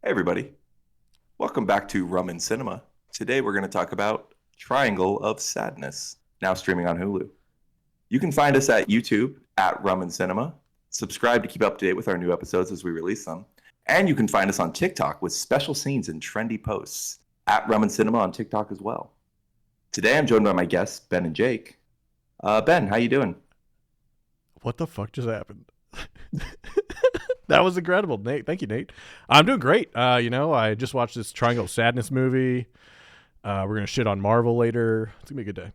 Hey everybody, welcome back to Rum and Cinema. Today we're going to talk about Triangle of Sadness, now streaming on Hulu. You can find us at YouTube at Rum and Cinema. Subscribe to keep up to date with our new episodes as we release them. And you can find us on TikTok with special scenes and trendy posts at Rum and Cinema on TikTok as well. Today I'm joined by my guests, Ben and Jake. Ben, how you doing? What the fuck just happened? That was incredible, Nate. Thank you, Nate. I'm doing great. I just watched this Triangle of Sadness movie. We're gonna shit on Marvel later. It's gonna be a good day.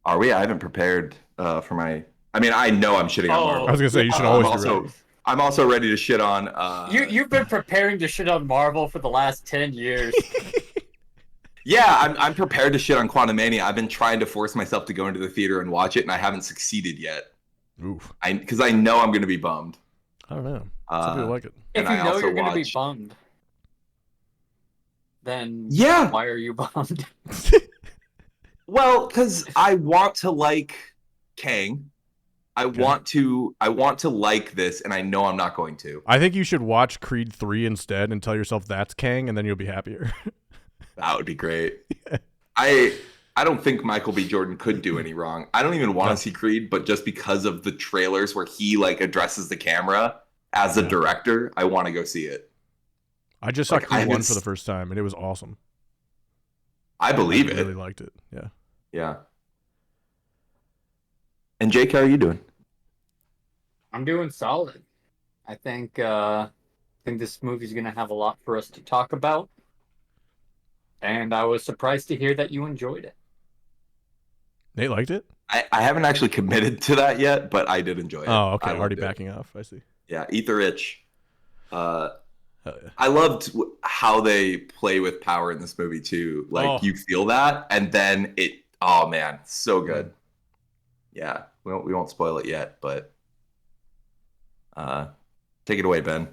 Are we? I haven't prepared for my. I mean, I know I'm shitting on Marvel. I was gonna say you should always be ready. I'm also ready to shit on. You've been preparing to shit on Marvel for the last 10 years. Yeah, I'm prepared to shit on Quantumania. I've been trying to force myself to go into the theater and watch it, and I haven't succeeded yet. Oof. Because I know I'm going to be bummed. I don't know. Some people like it. If you know you're going to be bummed, then yeah, why are you bummed? Well, because I want to like Kang. I want to like this, and I know I'm not going to. I think you should watch Creed 3 instead and tell yourself that's Kang, and then you'll be happier. That would be great. I don't think Michael B. Jordan could do any wrong. I don't even want to see Creed, but just because of the trailers where he like addresses the camera as a director, I want to go see it. I just saw Creed 1 for the first time, and it was awesome. I believe it. I really liked it. Yeah. Yeah. And Jake, how are you doing? I'm doing solid. I think this movie's going to have a lot for us to talk about. And I was surprised to hear that you enjoyed it. Nate liked it? I haven't actually committed to that yet, but I did enjoy it. Oh, okay. Already backing off. I see. Yeah, eat the rich. Yeah. I loved how they play with power in this movie too. Like you feel that, and then it. Oh man, so good. Yeah, we won't spoil it yet, but take it away, Ben.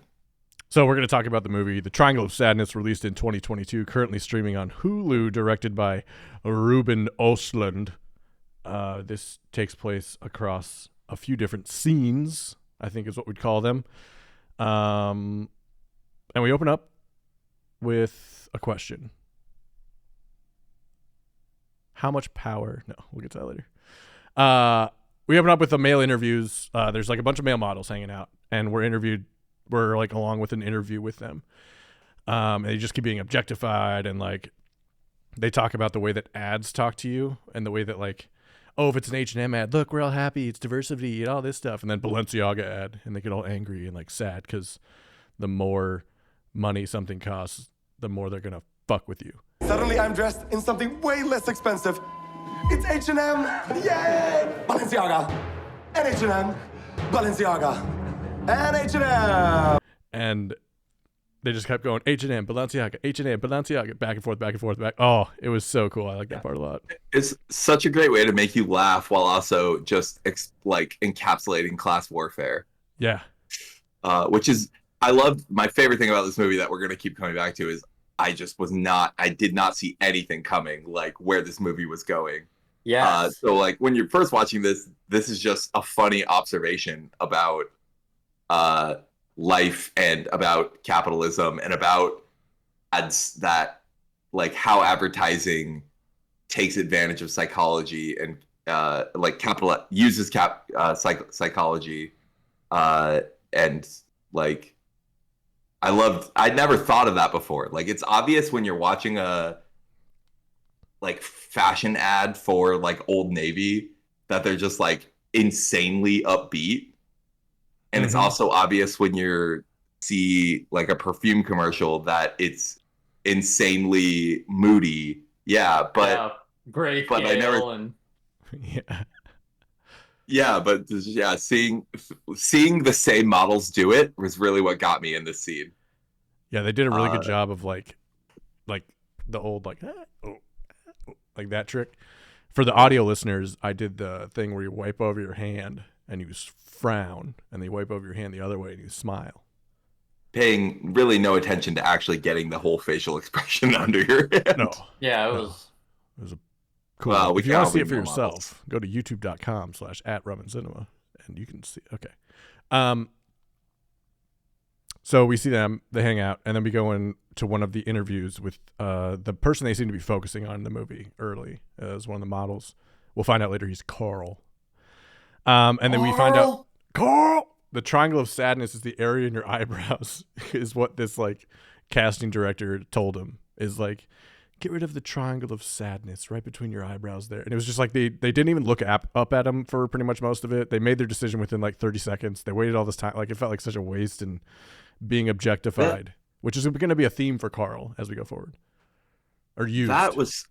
So we're going to talk about the movie The Triangle of Sadness, released in 2022, currently streaming on Hulu, directed by Ruben Östlund. This takes place across a few different scenes, I think is what we'd call them. And we open up with a question. How much power? No, we'll get to that later. We open up with the male interviews. There's like a bunch of male models hanging out, and we're like along with an interview with them. And they just keep being objectified, and like they talk about the way that ads talk to you, and the way that like, oh, if it's an H&M ad, look, we're all happy, it's diversity and all this stuff. And then Balenciaga ad, and they get all angry and like sad because the more money something costs, the more they're gonna fuck with you. Suddenly I'm dressed in something way less expensive. It's H&M, yay! Balenciaga, and H&M, Balenciaga, and H&M. And they just kept going, H&M, Balenciaga, H&M, Balenciaga, back and forth, back and forth, back. Oh, it was so cool. I like that part a lot. It's such a great way to make you laugh while also just like encapsulating class warfare. Yeah. Which is, I love, my favorite thing about this movie that we're going to keep coming back to is I did not see anything coming, like where this movie was going. Yeah. So like when you're first watching this is just a funny observation about life and about capitalism and about ads, that like how advertising takes advantage of psychology and like uses psychology and like I'd never thought of that before. Like it's obvious when you're watching a like fashion ad for like Old Navy that they're just like insanely upbeat. And it's also obvious when you see like a perfume commercial that it's insanely moody. Yeah, but great. But I never. And... Yeah. Yeah, but yeah, seeing the same models do it was really what got me in this scene. Yeah, they did a really good job of like the old like that trick. For the audio listeners, I did the thing where you wipe over your hand and you frown, and then you wipe over your hand the other way and you smile. Paying really no attention to actually getting the whole facial expression under your hand. No. Yeah, it was a cool. Well, if you want to see it for yourself, go to youtube.com/@rumandcinema and you can see. Okay. So we see them, they hang out, and then we go into one of the interviews with the person they seem to be focusing on in the movie early as one of the models. We'll find out later he's Carl. And then we find out Carl. The triangle of sadness is the area in your eyebrows, is what this like casting director told him. Is like, get rid of the triangle of sadness right between your eyebrows there. And it was just like they didn't even look up at him for pretty much most of it. They made their decision within like 30 seconds. They waited all this time. Like it felt like such a waste and being objectified, which is going to be a theme for Carl as we go forward. Or used. That was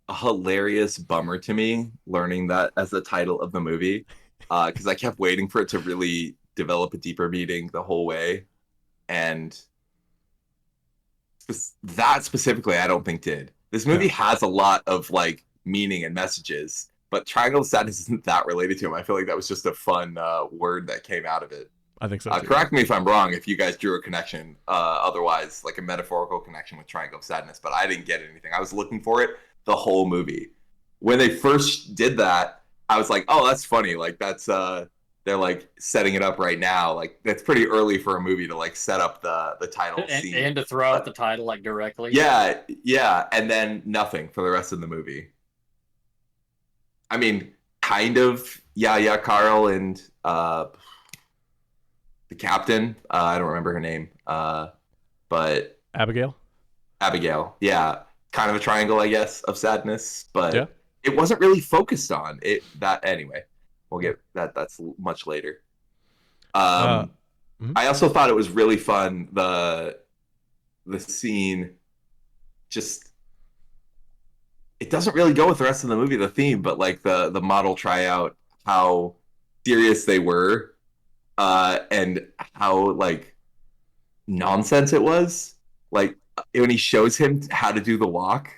a hilarious bummer to me, learning that as the title of the movie, because I kept waiting for it to really develop a deeper meaning the whole way, and that specifically I don't think did. This movie has a lot of like meaning and messages, but Triangle of Sadness isn't that related to him. I feel like that was just a fun word that came out of it. I think so. Correct me if I'm wrong, if you guys drew a connection, otherwise, like a metaphorical connection with Triangle of Sadness, but I didn't get anything. I was looking for it the whole movie. When they first did that, I was like, oh, that's funny. Like, that's, they're like setting it up right now. Like, that's pretty early for a movie to like set up the title scene. And to throw out the title like directly. Yeah. And then nothing for the rest of the movie. I mean, kind of, yeah, Carl and, the captain, I don't remember her name, but Abigail, yeah, kind of a triangle, I guess, of sadness, but yeah. It wasn't really focused on it. That anyway, we'll get that. That's much later. I also thought it was really fun the scene. Just it doesn't really go with the rest of the movie, the theme, but like the model tryout, how serious they were. And how like nonsense it was, like when he shows him how to do the walk,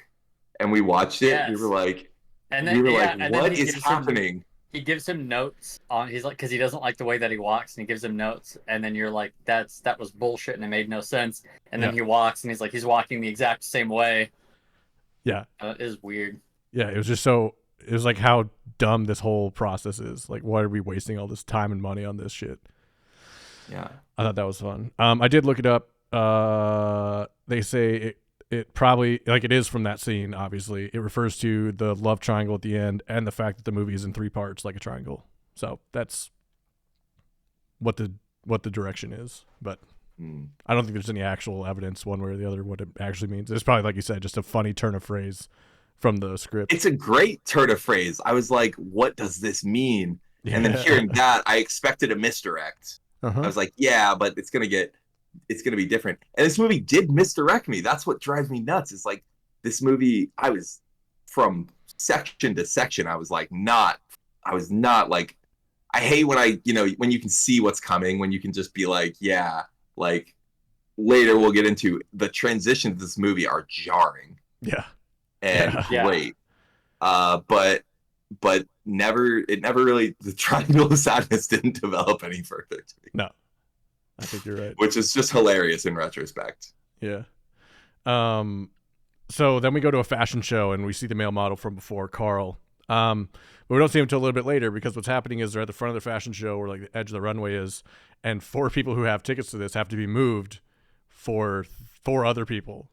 and we watched it, we were like, what is happening? He gives him notes on. He's like, because he doesn't like the way that he walks, and he gives him notes, and then you're like, that was bullshit, and it made no sense. And then he walks, and he's like, he's walking the exact same way. Yeah, it is weird. Yeah, it was just so. It was like how dumb this whole process is. Like, why are we wasting all this time and money on this shit? Yeah, I thought that was fun. I did look it up. They say it probably, like, it is from that scene. Obviously, it refers to the love triangle at the end and the fact that the movie is in 3 parts, like a triangle. So that's what the direction is. But I don't think there's any actual evidence one way or the other what it actually means. It's probably, like you said, just a funny turn of phrase from the script. It's a great turn of phrase. I was like, what does this mean? Yeah. And then hearing that, I expected a misdirect. I was like, yeah, but it's gonna be different. And this movie did misdirect me. That's what drives me nuts. It's like this movie, I was from section to section. I was not like, I hate when when you can see what's coming, when you can just be like, yeah, like later we'll get into the transitions of this movie are jarring. Yeah. And great. But it never really, the triangle of sadness didn't develop any further to me. No, I think you're right. Which is just hilarious in retrospect. Yeah. So then we go to a fashion show and we see the male model from before, Carl. But we don't see him until a little bit later, because what's happening is they're at the front of the fashion show where like the edge of the runway is, and 4 people who have tickets to this have to be moved for 4 other people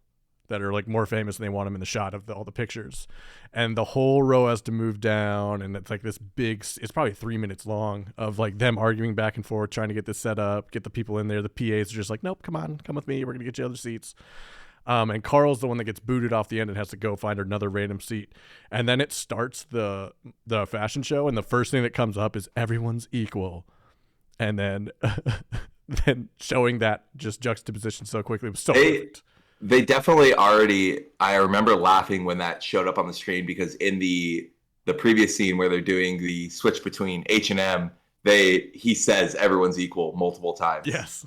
that are like more famous, and they want them in the shot of all the pictures, and the whole row has to move down, and it's like this big, it's probably 3 minutes long of like them arguing back and forth, trying to get this set up, get the people in there. The PAs are just like, nope, come with me, we're gonna get you other seats. And Carl's the one that gets booted off the end and has to go find another random seat. And then it starts the fashion show, and the first thing that comes up is everyone's equal. And then then showing that just juxtaposition so quickly was so perfect. They definitely already, I remember laughing when that showed up on the screen, because in the previous scene where they're doing the switch between H&M, he says everyone's equal multiple times. Yes.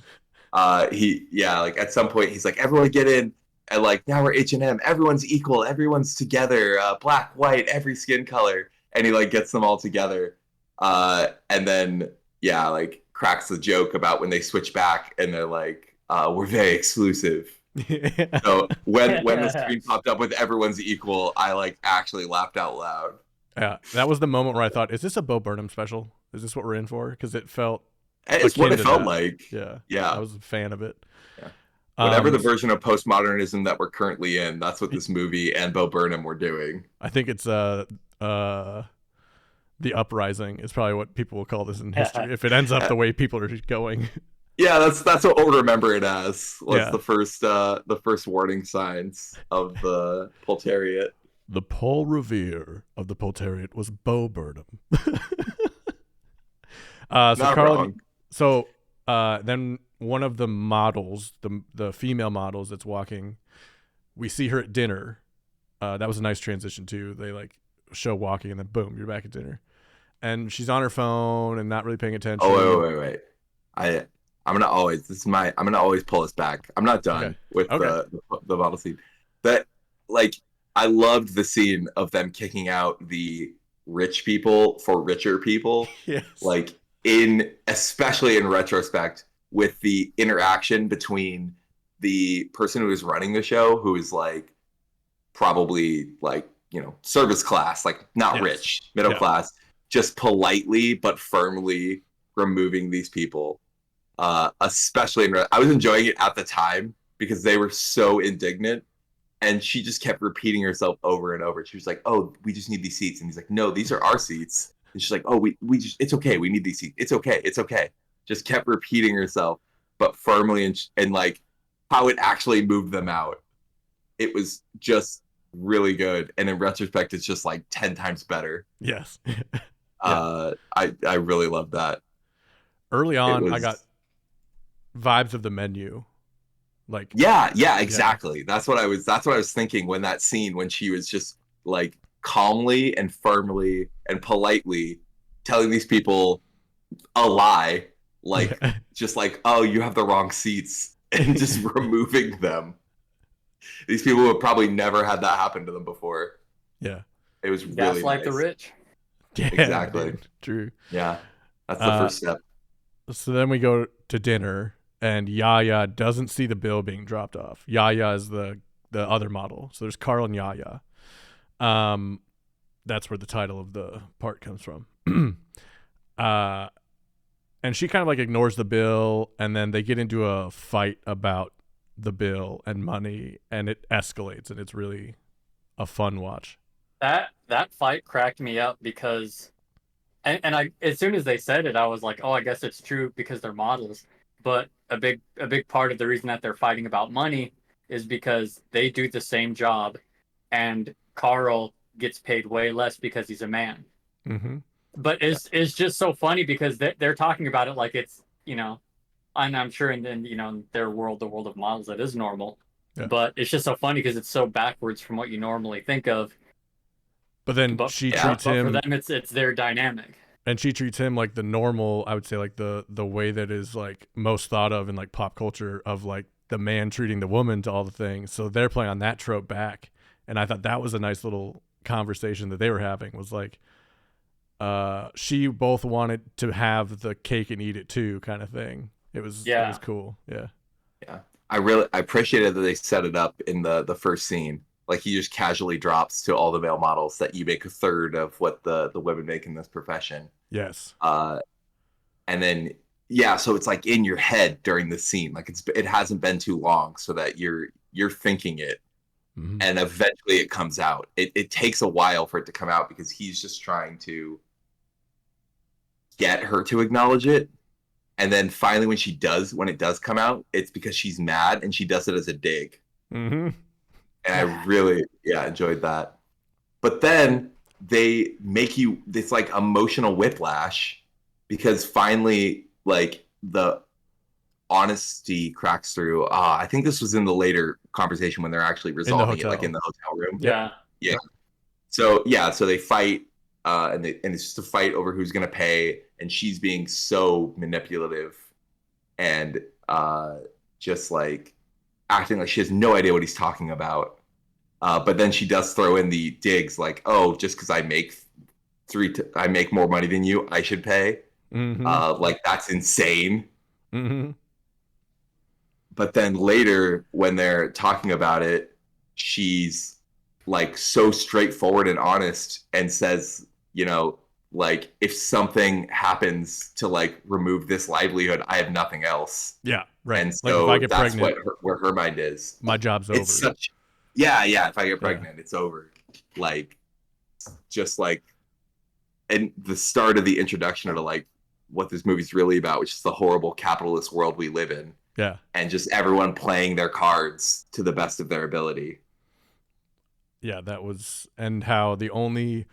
Like at some point he's like, everyone get in. And like, now we're H&M, everyone's equal, everyone's together, black, white, every skin color. And he like gets them all together. And then, like cracks the joke about when they switch back and they're like, we're very exclusive. So when the screen popped up with everyone's equal, I like actually laughed out loud. Yeah, that was the moment where I thought, is this a Bo Burnham special? Is this what we're in for? Because it felt It's what akin it to felt that. like. Yeah. Yeah. I was a fan of it. Yeah. Whatever the Um, version of postmodernism that we're currently in, that's what this movie and Bo Burnham were doing. I think it's the uprising is probably what people will call this in history if it ends up the way people are going. Yeah, that's what we'll remember it as. Was Yeah. the first warning signs of the Proletariat. The Paul Revere of the Proletariat was Bo Burnham. So Not Carl, wrong. so then one of the models, the female models that's walking, we see her at dinner. That was a nice transition too. They like show walking and then boom, you're back at dinner. And she's on her phone and not really paying attention. Oh wait. I'm gonna always pull us back. I'm not done with the model scene. But like I loved the scene of them kicking out the rich people for richer people. Yes. Like especially in retrospect, with the interaction between the person who is running the show, who is like probably like, service class, like not rich, middle class, just politely but firmly removing these people. Especially I was enjoying it at the time because they were so indignant, and she just kept repeating herself over and over. She was like, "Oh, we just need these seats," and he's like, "No, these are our seats." And she's like, "Oh, we just, it's okay. We need these seats. It's okay. It's okay." Just kept repeating herself, but firmly, and like how it actually moved them out. It was just really good, and in retrospect, it's just like 10 times better. Yes. I really love that. Early on, I got vibes of The Menu. Like yeah, exactly. That's what I was thinking when she was just like calmly and firmly and politely telling these people a lie, like just like, "Oh, you have the wrong seats," and just removing them. These people have probably never had that happen to them before. Yeah. It was really Gaslight nice. the rich. Yeah, exactly. Dude, true. Yeah. That's the first step. So then we go to dinner, and Yaya doesn't see the bill being dropped off. Yaya is the other model. So there's Carl and Yaya. That's where the title of the part comes from. And she kind of like ignores the bill, and then they get into a fight about the bill and money, and it escalates, and it's really a fun watch. That fight cracked me up because, and I, as soon as they said it, I was like, oh, I guess it's true because they're models. But a big part of the reason that they're fighting about money is because they do the same job, and Carl gets paid way less because he's a man. Mm-hmm. But it's just so funny because they're talking about it like it's, and I'm sure in their world, the world of models, that is normal. Yeah. But it's just so funny because it's so backwards from what you normally think of. But then she treats him. For them, it's their dynamic. And she treats him like the normal, I would say, like the way that is like most thought of in like pop culture, of like the man treating the woman to all the things. So they're playing on that trope back. And I thought that was a nice little conversation that they were having, was like, she both wanted to have the cake and eat it too, kind of thing. It was cool. Yeah. I appreciated that they set it up in the first scene. Like, he just casually drops to all the male models that you make a third of what the women make in this profession. Yes. And then so it's like in your head during the scene. Like, it hasn't been too long so that you're thinking it. Mm-hmm. And eventually it comes out. It takes a while for it to come out because he's just trying to get her to acknowledge it. And then finally when it does come out, it's because she's mad, and she does it as a dig. Mm-hmm. And I really enjoyed that. But then they make it's like emotional whiplash, because finally, like, the honesty cracks through. I think this was in the later conversation when they're actually resolving it, like in the hotel room. Yeah. So they fight, and it's just a fight over who's gonna pay, and she's being so manipulative and just like acting like she has no idea what he's talking about. But then she does throw in the digs, like, "Oh, just because I make more money than you, I should pay." Mm-hmm. Like, that's insane. Mm-hmm. But then later, when they're talking about it, she's like so straightforward and honest, and says, like if something happens to like remove this livelihood, I have nothing else. Yeah, right. And Like if so I get that's pregnant, where her mind is. my job's over. It's such, yeah. If I get pregnant, it's over. Like, just like, and the start of the introduction to like what this movie's really about, which is the horrible capitalist world we live in. Yeah. And just everyone playing their cards to the best of their ability. Yeah, that was, and how the only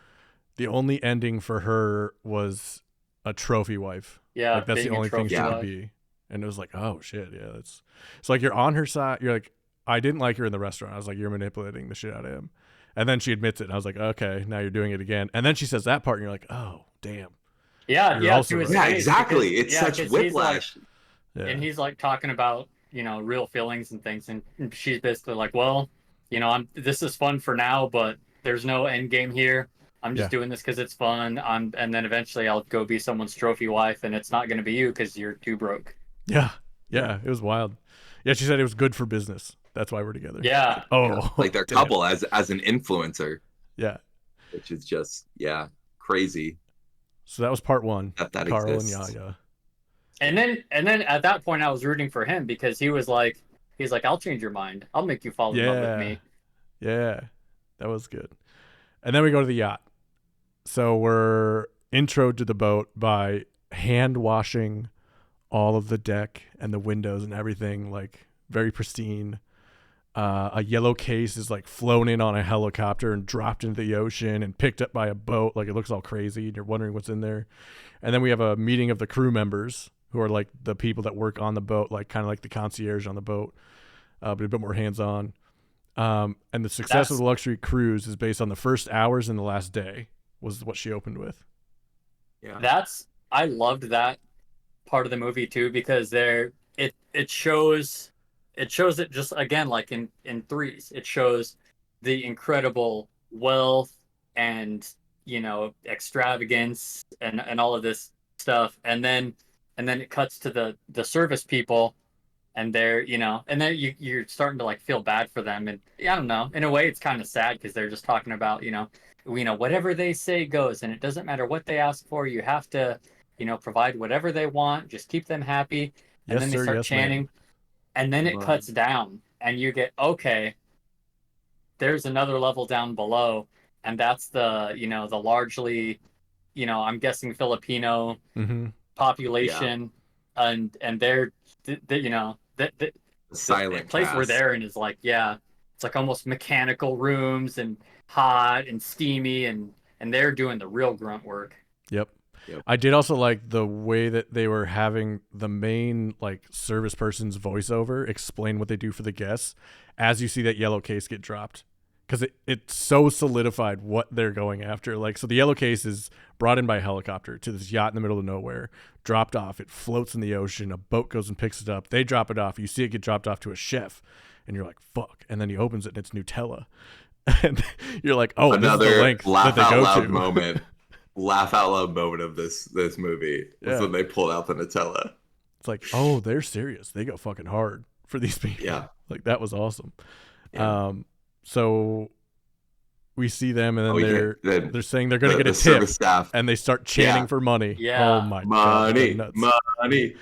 ending for her was a trophy wife. Yeah, like that's the being a only thing she trophy could wife. be. And it was like, oh shit, yeah, that's. It's like you're on her side. You're like, I didn't like her in the restaurant. I was like, you're manipulating the shit out of him. And then she admits it, and I was like, okay, now you're doing it again. And then she says that part, and you're like, oh damn. Yeah, You're also to his right. Yeah, face, exactly. because- It's yeah, such 'cause whiplash. Yeah. And he's like talking about, you know, real feelings and things, and she's basically like, well, you know, this is fun for now, but there's no end game here. I'm just doing this because it's fun. And then eventually I'll go be someone's trophy wife, and it's not going to be you because you're too broke. Yeah, it was wild. Yeah, she said it was good for business. That's why we're together. Yeah. Like their damn. couple as an influencer. Yeah. Which is just crazy. So that was part one. That Carl exists. and Yaya. And then at that point I was rooting for him because he's like, I'll change your mind. I'll make you fall in love with me. Yeah, that was good. And then we go to the yacht. So we're introed to the boat by hand washing all of the deck and the windows and everything, like very pristine. A yellow case is like flown in on a helicopter and dropped into the ocean and picked up by a boat. Like it looks all crazy and you're wondering what's in there. And then we have a meeting of the crew members who are like the people that work on the boat, like kind of like the concierge on the boat, but a bit more hands-on. And the success of the luxury cruise is based on the first hours and the last day was what she opened with. Yeah. I loved that part of the movie too, because it shows it just again like in threes. It shows the incredible wealth and, you know, extravagance and all of this stuff, and then it cuts to the service people, and they're, you know, and then you're starting to like feel bad for them, and I don't know, in a way it's kind of sad because they're just talking about, you know, whatever they say goes, and it doesn't matter what they ask for, you have to, you know, provide whatever they want, just keep them happy. And Yes, then they sir, start yes, chanting, ma'am. and then it cuts down, and you get, okay, there's another level down below, and that's the, you know, the largely, you know, I'm guessing Filipino population, and they're, you know, the silent place we're cast. there in is like, it's like almost mechanical rooms and hot and steamy, and they're doing the real grunt work. Yep. I did also like the way that they were having the main like service person's voiceover explain what they do for the guests as you see that yellow case get dropped, because it so solidified what they're going after. Like, so the yellow case is brought in by a helicopter to this yacht in the middle of nowhere, dropped off, it floats in the ocean, a boat goes and picks it up, they drop it off, you see it get dropped off to a chef, and you're like, fuck, and then he opens it and it's Nutella. And you're like, oh, another this is the length laugh that they out go loud to. moment. Laugh out loud moment of this movie was when they pulled out the Nutella. It's like, oh, they're serious. They go fucking hard for these people. Yeah. Like, that was awesome. Yeah. So we see them, and then they're saying they're going to get a tip, service staff, and they start chanting for money. Yeah. Oh my god, money, nuts.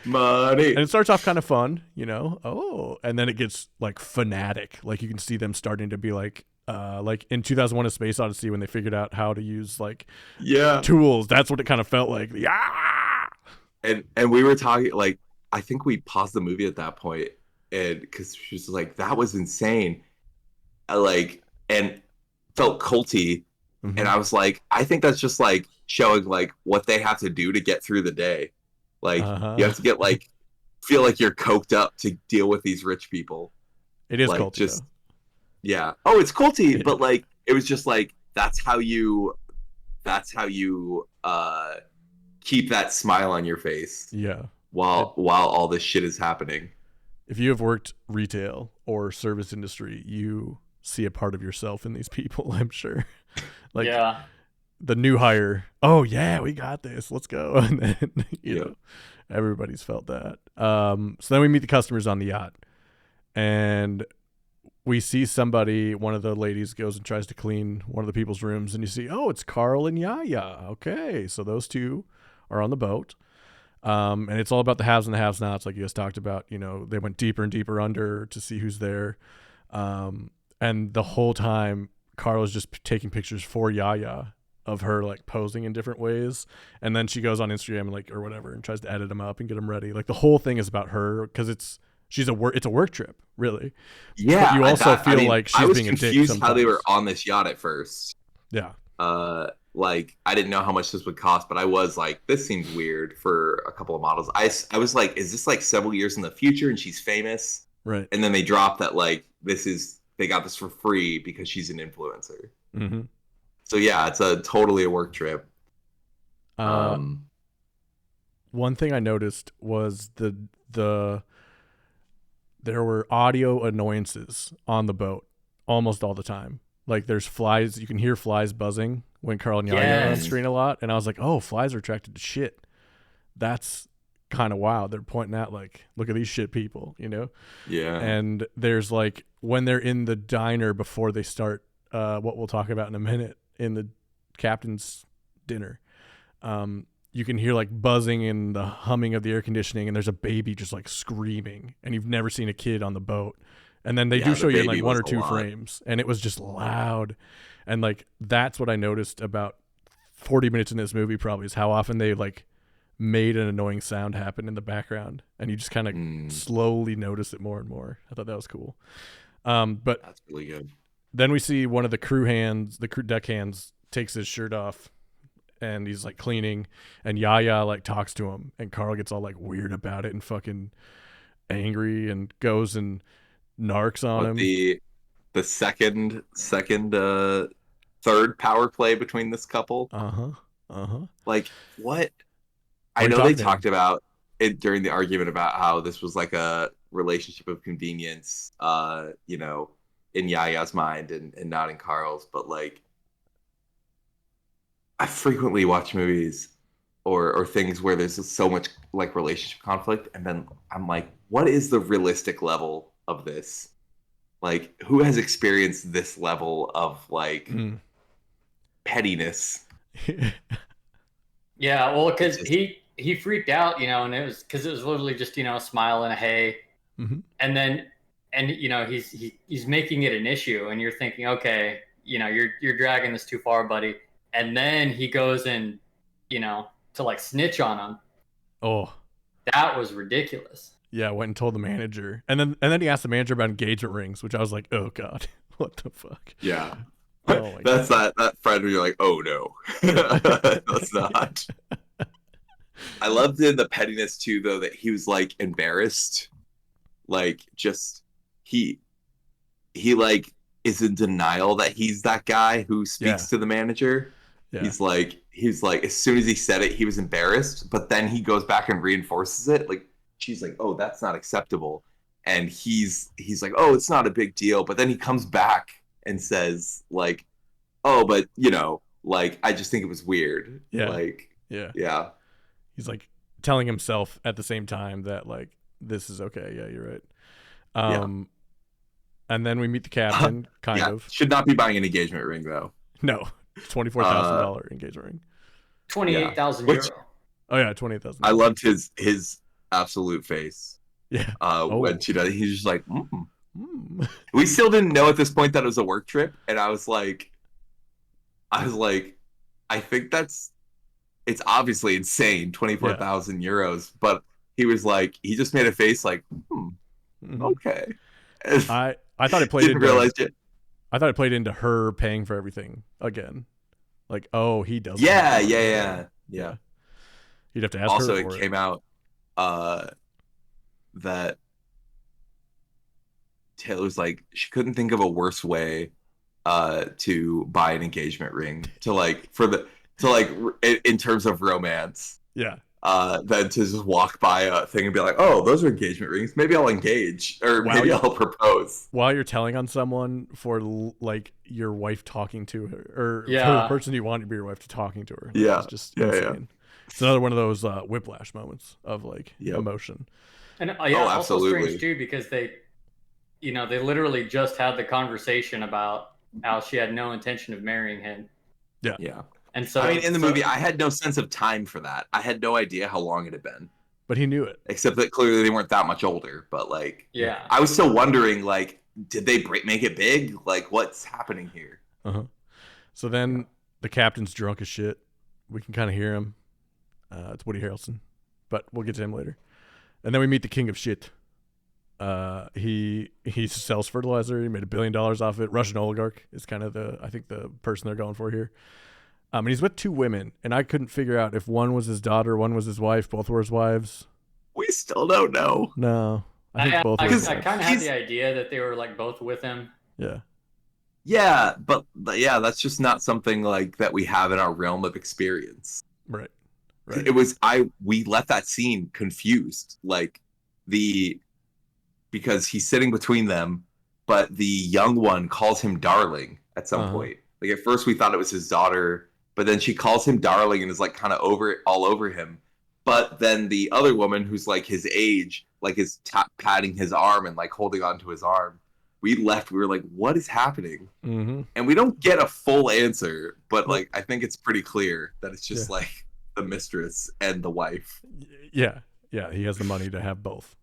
money. And it starts off kind of fun, you know. Oh, and then it gets like fanatic. Like you can see them starting to be like in 2001: A Space Odyssey when they figured out how to use like tools. That's what it kind of felt like. Yeah. And we were talking, like, I think we paused the movie at that point, and because she was like, that was insane, and felt culty. Mm-hmm. And I was like, I think that's just like showing like what they have to do to get through the day. Like you have to get like feel like you're coked up to deal with these rich people. It is like, culty, just though. Yeah. Oh, it's culty, but like it was just like that's how you keep that smile on your face. Yeah. While all this shit is happening. If you have worked retail or service industry, you see a part of yourself in these people, I'm sure. Like the new hire, oh yeah, we got this, let's go. And then you know, everybody's felt that. So then we meet the customers on the yacht, and we see somebody, one of the ladies goes and tries to clean one of the people's rooms, and you see, oh, it's Carl and Yaya. Okay, so those two are on the boat. And it's all about the haves and the have-nots, like you guys talked about. You know, they went deeper and deeper under to see who's there. And the whole time, Carl is just taking pictures for Yaya of her like posing in different ways, and then she goes on Instagram and like or whatever and tries to edit them up and get them ready. Like the whole thing is about her because it's a work trip, really. Yeah, but you also feel like she's I was being a dick confused sometimes. how they were on this yacht at first. Yeah. Like I didn't know how much this would cost, but I was like, this seems weird for a couple of models. I was like, is this like several years in the future and she's famous? Right. And then they dropped that like they got this for free because she's an influencer. Mm-hmm. So yeah, it's totally a work trip. One thing I noticed was there were audio annoyances on the boat almost all the time. Like there's flies, you can hear flies buzzing when Carl and Yaya are on screen a lot, and I was like, oh, flies are attracted to shit. That's kind of wild. They're pointing at like, look at these shit people, you know? Yeah. And there's like when they're in the diner before they start what we'll talk about in a minute in the captain's dinner, you can hear like buzzing and the humming of the air conditioning, and there's a baby just like screaming, and you've never seen a kid on the boat. And then they do show you in like one or two frames, and it was just loud. And like that's what I noticed about 40 minutes in this movie probably is how often they like made an annoying sound happen in the background, and you just kind of slowly notice it more and more. I thought that was cool. But that's really good. Then we see one of the crew deckhands takes his shirt off, and he's like cleaning, and Yaya like talks to him, and Carl gets all like weird about it and fucking angry and goes and narcs on him. The third power play between this couple. Like what? I know they talked about it during the argument about how this was like a relationship of convenience, you know, in Yaya's mind and not in Carl's, but like I frequently watch movies or things where there's so much like relationship conflict, and then I'm like, what is the realistic level of this? Like, who has experienced this level of like pettiness? Yeah, well, because he freaked out, you know, and it was literally just, you know, a smile and a hey, and you know he's making it an issue, and you're thinking, okay, you know, you're dragging this too far, buddy. And then he goes and, you know, to like snitch on him. Oh, that was ridiculous. Yeah, went and told the manager, and then he asked the manager about engagement rings, which I was like, oh god, what the fuck? Yeah. Oh that's God. that friend where you're like, oh no, that's not. I loved in the pettiness too, though, that he was like embarrassed, like just he like is in denial that he's that guy who speaks to the manager. Yeah. He's like as soon as he said it, he was embarrassed, but then he goes back and reinforces it. Like she's like, oh, that's not acceptable, and he's like, oh, it's not a big deal, but then he comes back and says like, oh, but you know, like I just think it was weird. Yeah. Like yeah. He's like telling himself at the same time that like this is okay. Yeah, you're right. And then we meet the captain, kind of. Should not be buying an engagement ring though. No, $24,000 engagement ring. 28,000 euro. Oh yeah, 28,000. I loved his absolute face. Yeah. When she does, he's just like, We still didn't know at this point that it was a work trip, and I was like, I think it's obviously insane, 24,000 euros, but he was like, he just made a face like, okay. I thought it played didn't realize it. I thought it played into her paying for everything again. Like, oh, he does. Yeah. You'd have to ask also, her for it came out that Taylor's like, she couldn't think of a worse way to buy an engagement ring in terms of romance. Yeah. Than to just walk by a thing and be like, oh, those are engagement rings. Maybe I'll engage, or maybe I'll propose. While you're telling on someone for like your wife talking to her, or for the person you want to be your wife to talking to her. Like, it's just insane. Yeah. It's another one of those whiplash moments of like emotion. And it's also absolutely strange too, because they literally just had the conversation about how she had no intention of marrying him. Yeah. And so I mean, in the movie, I had no sense of time for that. I had no idea how long it had been. But he knew it. Except that clearly they weren't that much older. But like, yeah. I was still wondering, like, did they make it big? Like, what's happening here? So then the captain's drunk as shit. We can kind of hear him. It's Woody Harrelson, but we'll get to him later. And then we meet the king of shit. He sells fertilizer. He made $1 billion off it. Russian oligarch is kind of the person they're going for here. And he's with two women, and I couldn't figure out if one was his daughter, one was his wife, both were his wives. We still don't know. No, I think both. I kind of had the idea that they were like both with him. Yeah. Yeah, but yeah, that's just not something like that we have in our realm of experience. Right. It was we left that scene confused, like because he's sitting between them, but the young one calls him darling at some point. Like at first we thought it was his daughter, but then she calls him darling and is like kind of all over him. But then the other woman, who's like his age, like is patting his arm and like holding onto his arm. We were like, what is happening? And we don't get a full answer, but like I think it's pretty clear that it's just like the mistress and the wife. Yeah, he has the money to have both,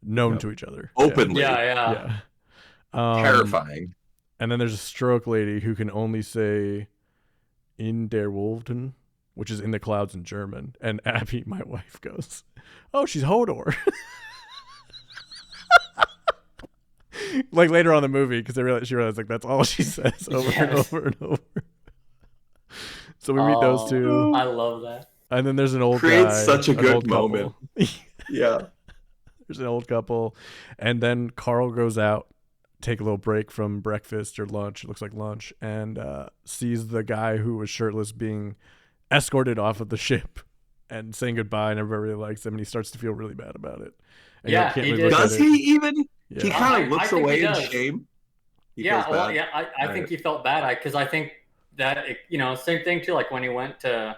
known to each other openly. Yeah. Terrifying. And then there's a stroke lady who can only say "in der Wolken," which is in the clouds in German. And Abby, my wife, goes, "Oh, she's Hodor." Like later on in the movie, because she realized like that's all she says over and over and over. So we meet those two. I love that. And then there's an old Creates guy, such a an good old moment. Yeah. There's an old couple, and then Carl goes out, take a little break from breakfast or lunch. It looks like lunch, and sees the guy who was shirtless being escorted off of the ship and saying goodbye, and everybody really likes him, and he starts to feel really bad about it. And Yeah, can't he really did. look at Does it. he even? Yeah. He kind of looks think away he in does. shame. He Yeah, feels well, bad. yeah, I think he felt bad because I think that same thing too. Like when he went to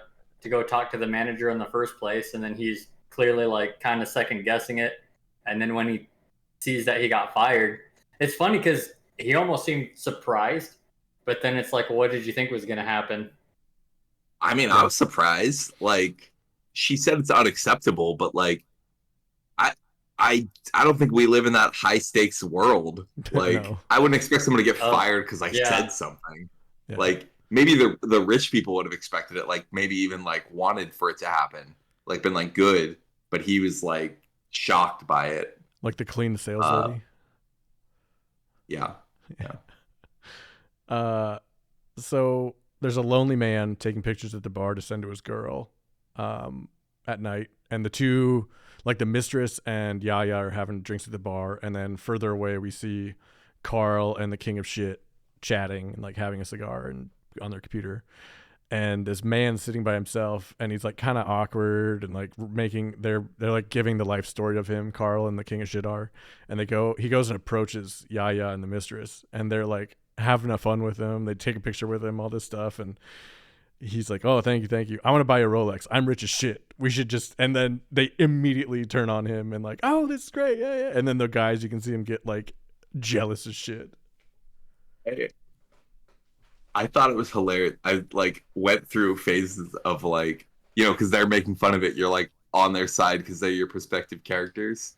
go talk to the manager in the first place, and then he's clearly like kind of second guessing it, and then when he sees that he got fired, it's funny because he almost seemed surprised, but then it's like, what did you think was going to happen? I mean, I was surprised. Like, she said it's unacceptable, but like, I don't think we live in that high stakes world. Like, No. I wouldn't expect someone to get fired because I said something. Yeah. Like, maybe the rich people would have expected it. Like, maybe even like wanted for it to happen. Like, been like good, but he was like shocked by it. Like the clean sales lady. Yeah. So there's a lonely man taking pictures at the bar to send to his girl at night, and the two, like the mistress and Yaya, are having drinks at the bar, and then further away we see Carl and the king of shit chatting and like having a cigar and on their computer, and this man sitting by himself, and he's like kind of awkward and like they're like giving the life story of him, Carl and the king of shit are, and he goes and approaches Yaya and the mistress, and they're like having a fun with him. They take a picture with him, all this stuff, and he's like, "Oh, thank you. I want to buy you a Rolex. I'm rich as shit. We should just..." And then they immediately turn on him and like, "Oh, this is great, yeah." And then the guys, you can see him get like jealous as shit. Hey, I thought it was hilarious. I like went through phases of like, because they're making fun of it. You're like on their side because they're your prospective characters,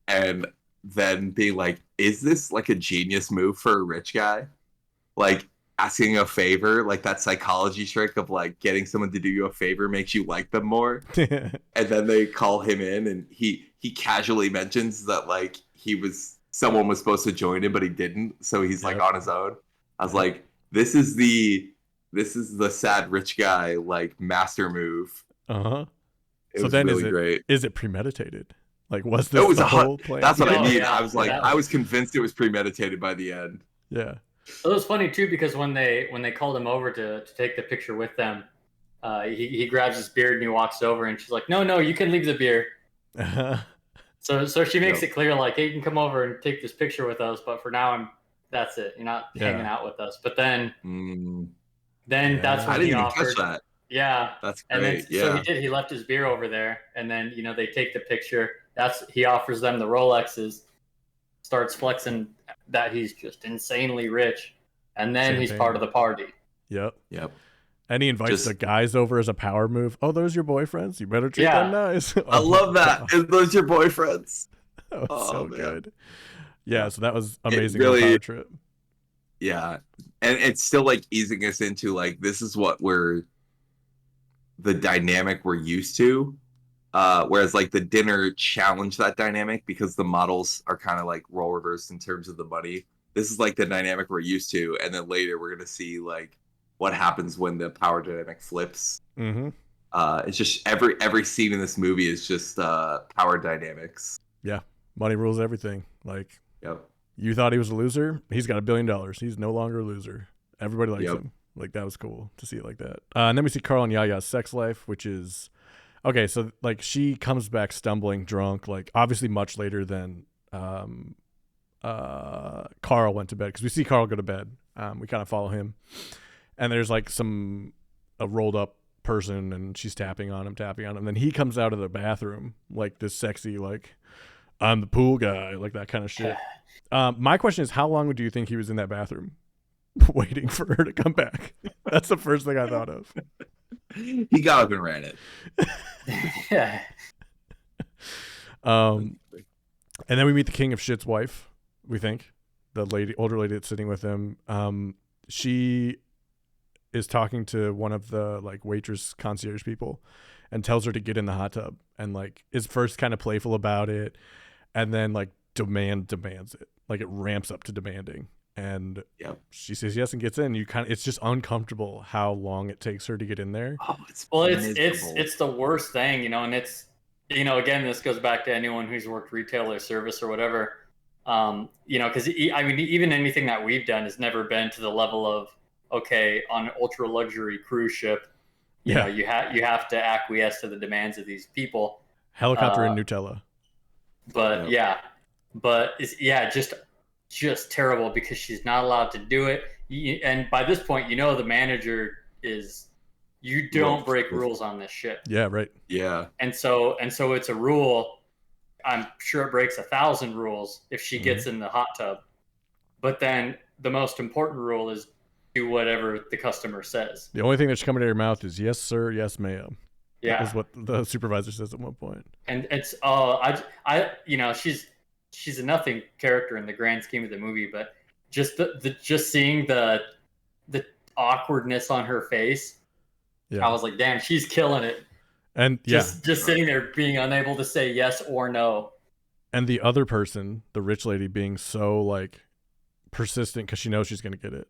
and then being like, "Is this like a genius move for a rich guy? Like asking a favor, like that psychology trick of like getting someone to do you a favor makes you like them more." And then they call him in, and he casually mentions that like someone was supposed to join him, but he didn't, so he's like on his own. I was like, this is the sad rich guy like master move. So was then really great. Is it premeditated? Like, was this the whole plan? That's what I mean. Yeah, I was like, I was convinced it was premeditated by the end. Yeah. It was funny too because when they called him over to take the picture with them, he grabs his beard and he walks over, and she's like, "No, you can leave the beer." So she makes it clear like, "Hey, you can come over and take this picture with us, but for now that's it. You're not hanging out with us." But then that's I when didn't he even offered. catch that. Yeah, That's and great. then so he did. He left his beer over there, and then they take the picture. He offers them the Rolexes, starts flexing that he's just insanely rich, and then he's Champagne. part of the party. Yep. Yep. And he invites the guys over as a power move. Oh, those your boyfriends? You better treat them nice. I love that. Is those your boyfriends? That was so man. good. Yeah, so that was amazing really- power trip. Yeah. And it's still like easing us into like, this is what the dynamic we're used to. Whereas like the dinner challenged that dynamic because the models are kind of like role reversed in terms of the money. This is like the dynamic we're used to. And then later we're going to see like what happens when the power dynamic flips. Mm-hmm. It's just every scene in this movie is just power dynamics. Yeah. Money rules everything. Like, Yep. you thought he was a loser? He's got $1 billion. He's no longer a loser. Everybody likes Yep. him. Like, that was cool to see it like that. And then we see Carl and Yaya's sex life, which is okay. So like she comes back stumbling, drunk, like obviously much later than Carl went to bed, because we see Carl go to bed. We kind of follow him, and there's like a rolled up person, and she's tapping on him. Then he comes out of the bathroom like this sexy, like, I'm the pool guy, like that kind of shit. My question is, how long do you think he was in that bathroom waiting for her to come back? That's the first thing I thought of. He got up and ran it. Yeah. And then we meet the king of shit's wife, we think. The older lady that's sitting with him. She is talking to one of the like waitress concierge people and tells her to get in the hot tub, and like is first kind of playful about it, and then like demands it. Like it ramps up to demanding. And she says yes and gets in. It's just uncomfortable how long it takes her to get in there. Oh, it's the worst thing, and it's, again, this goes back to anyone who's worked retail or service or whatever, because even anything that we've done has never been to the level of, okay, on an ultra luxury cruise ship, you know, you have to acquiesce to the demands of these people. Helicopter and Nutella. But it's just terrible because she's not allowed to do it. And by this point, the manager is, you don't break rules on this ship. Yeah, right. Yeah. And so it's a rule. I'm sure it breaks 1,000 rules if she gets in the hot tub. But then the most important rule is do whatever the customer says. The only thing that's coming out of your mouth is yes, sir, yes, ma'am. Yeah. That was what the supervisor says at one point. And it's she's a nothing character in the grand scheme of the movie, but just just seeing the awkwardness on her face, I was like, damn, she's killing it. And just sitting there being unable to say yes or no. And the other person, the rich lady, being so like persistent because she knows she's going to get it.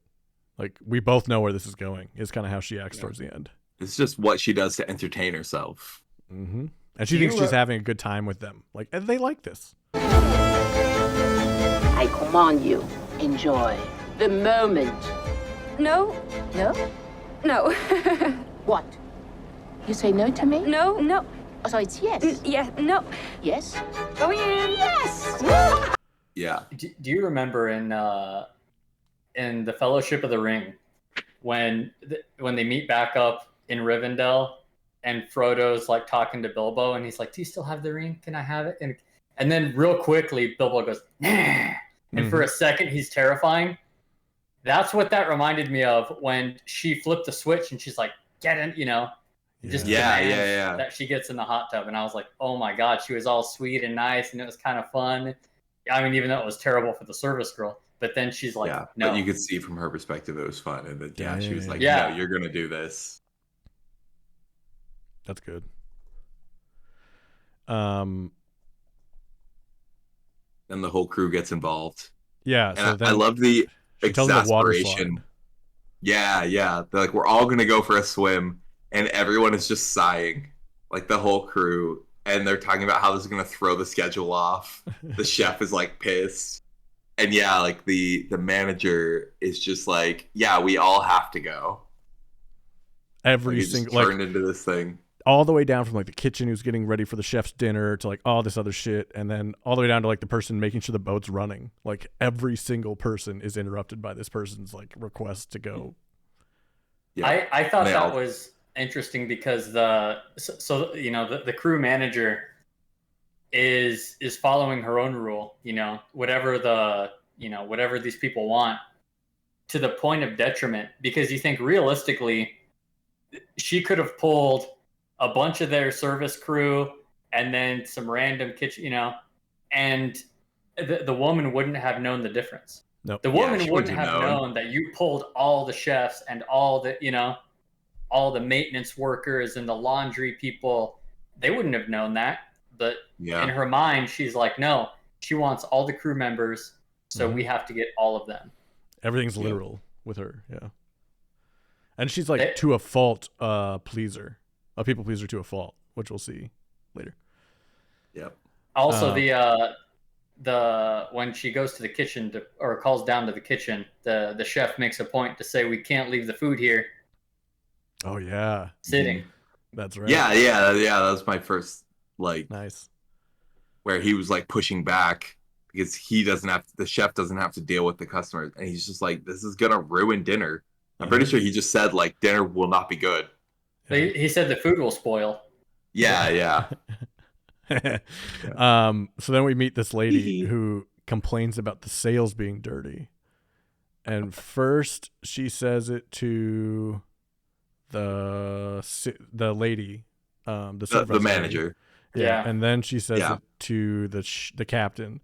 Like, we both know where this is going. Is kind of how she acts towards the end. It's just what she does to entertain herself. Mm-hmm. And she thinks she's having a good time with them. Like, and they like this. I command you, enjoy the moment. No. No? No. What? You say no to me? No. Oh, so it's yes. Yeah. No. Yes? Go in. Yes! Yeah. Do you remember in the Fellowship of the Ring when they meet back up in Rivendell and Frodo's like talking to Bilbo and he's like, "Do you still have the ring? Can I have it?" And then real quickly Bilbo goes, "Nah." And for a second he's terrifying. That's what that reminded me of when she flipped the switch and she's like, "Get in," Just demands that she gets in the hot tub. And I was like, oh my God, she was all sweet and nice and it was kind of fun. I mean, even though it was terrible for the service girl, but then she's like, no. But you could see from her perspective it was fun. And then she was like, no, you're going to do this. That's good. And the whole crew gets involved. Yeah. And so then I love the exasperation. Yeah. They're like, we're all going to go for a swim. And everyone is just sighing, like the whole crew. And they're talking about how this is going to throw the schedule off. The chef is like pissed. And like the manager is just like, yeah, we all have to go. Every single, turned into this thing. All the way down from like the kitchen who's getting ready for the chef's dinner to like all this other shit. And then all the way down to like the person making sure the boat's running. Like every single person is interrupted by this person's like request to go. Yeah. I thought that was interesting because the crew manager, is following her own rule, whatever whatever these people want, to the point of detriment, because you think realistically she could have pulled a bunch of their service crew and then some random kitchen, and the woman wouldn't have known the difference. Nope. The Yeah, woman she wouldn't wouldn't have have known. known that you pulled all the chefs and all the maintenance workers and the laundry people. They wouldn't have known that. But Yeah. in her mind, she's like, no, she wants all the crew members, so Mhm. we have to get all of them. Everything's Yeah. literal with her. Yeah. And she's like They- to a fault pleaser, a people pleaser to a fault, which we'll see later. Yep. Also, the when she goes to the kitchen or calls down to the kitchen, the chef makes a point to say we can't leave the food here Oh yeah, sitting. that's right. Yeah. That was my first Nice. where he was like pushing back because the chef doesn't have to deal with the customers, and he's just like, this is gonna ruin dinner. I'm pretty sure he just said like dinner will not be good. He said the food will spoil. Yeah. So then we meet this lady who complains about the sales being dirty. And first she says it to the lady, the supervisor lady. manager. Yeah. And then she says Yeah. it to the captain.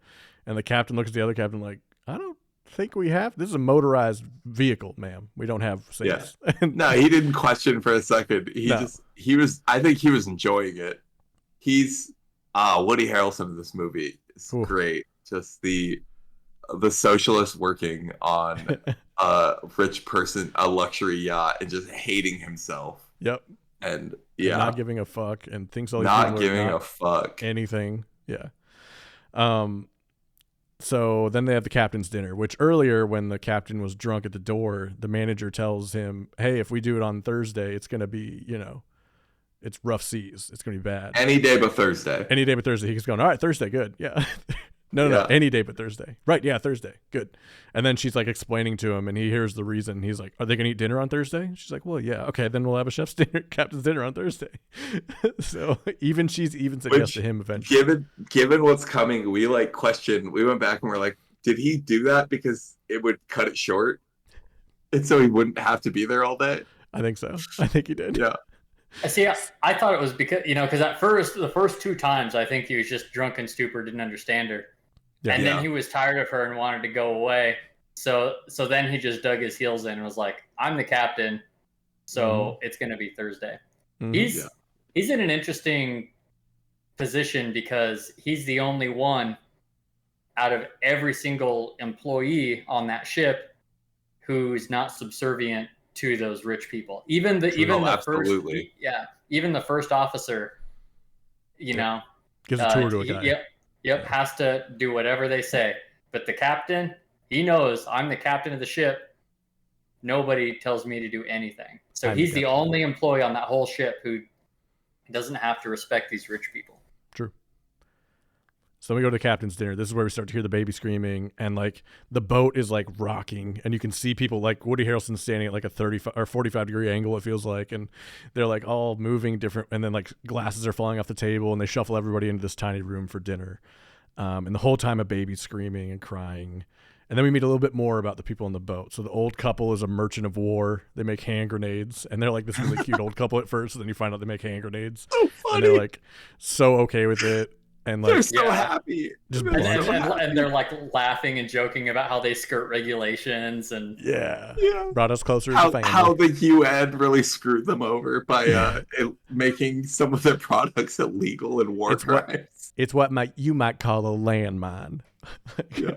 And the captain looks at the other captain like, I don't think we have. This is a motorized vehicle, ma'am. We don't have sales. And- No, he didn't question for a second. I think he was enjoying it. He's Woody Harrelson in this movie is Ooh. great. Just the socialist working on a rich person, a luxury yacht, and just hating himself. Yep. And Not giving a fuck and thinks all he's not doing was giving not a fuck. anything. Yeah. So then they have the captain's dinner, which earlier when the captain was drunk at the door, the manager tells him, hey, if we do it on Thursday, it's going to be, it's rough seas. It's going to be bad. Any day but Thursday. Any day but Thursday. He's going, all right, Thursday, good. Yeah. No, Yeah. any day but Thursday. Right, yeah, Thursday, good. And then she's like explaining to him, and he hears the reason. He's like, are they going to eat dinner on Thursday? She's like, well, yeah, okay, then we'll have a chef's dinner, captain's dinner on Thursday. So she's even said yes to him eventually. Given what's coming, we went back and we're like, did he do that because it would cut it short? And so he wouldn't have to be there all day? I think so. I think he did. Yeah. See, I thought it was because at first, the first two times, I think he was just drunk and stupid, didn't understand her. Yeah. And Yeah. then he was tired of her and wanted to go away. So then he just dug his heels in and was like, I'm the captain, so it's going to be Thursday. Mhm. He's in an interesting position because he's the only one out of every single employee on that ship who's not subservient to those rich people. Even the absolutely. even the first officer, Gives a tour to a guy. Yep, has to do whatever they say. But the captain, he knows I'm the captain of the ship. Nobody tells me to do anything. So I'm he's the the captain. only employee on that whole ship who doesn't have to respect these rich people. True. So we go to the captain's dinner. This is where we start to hear the baby screaming, and like the boat is like rocking, and you can see people like Woody Harrelson standing at like a 35 or 45-degree angle, it feels like, and they're like all moving different, and then like glasses are falling off the table, and they shuffle everybody into this tiny room for dinner. And the whole time a baby's screaming and crying. And then we meet a little bit more about the people on the boat. So the old couple is a merchant of war. They make hand grenades, and they're like this really cute old couple at first, and then you find out they make hand grenades. So And they're funny. like so okay with it. And like They're so Yeah. happy. Just They're blunt. so happy. And they're like laughing and joking about how they skirt regulations and yeah. Yeah. Brought us closer as How, a family. how the UN really screwed them over by making some of their products illegal in war It's what- crimes. It's what you might call a landmine. Yeah.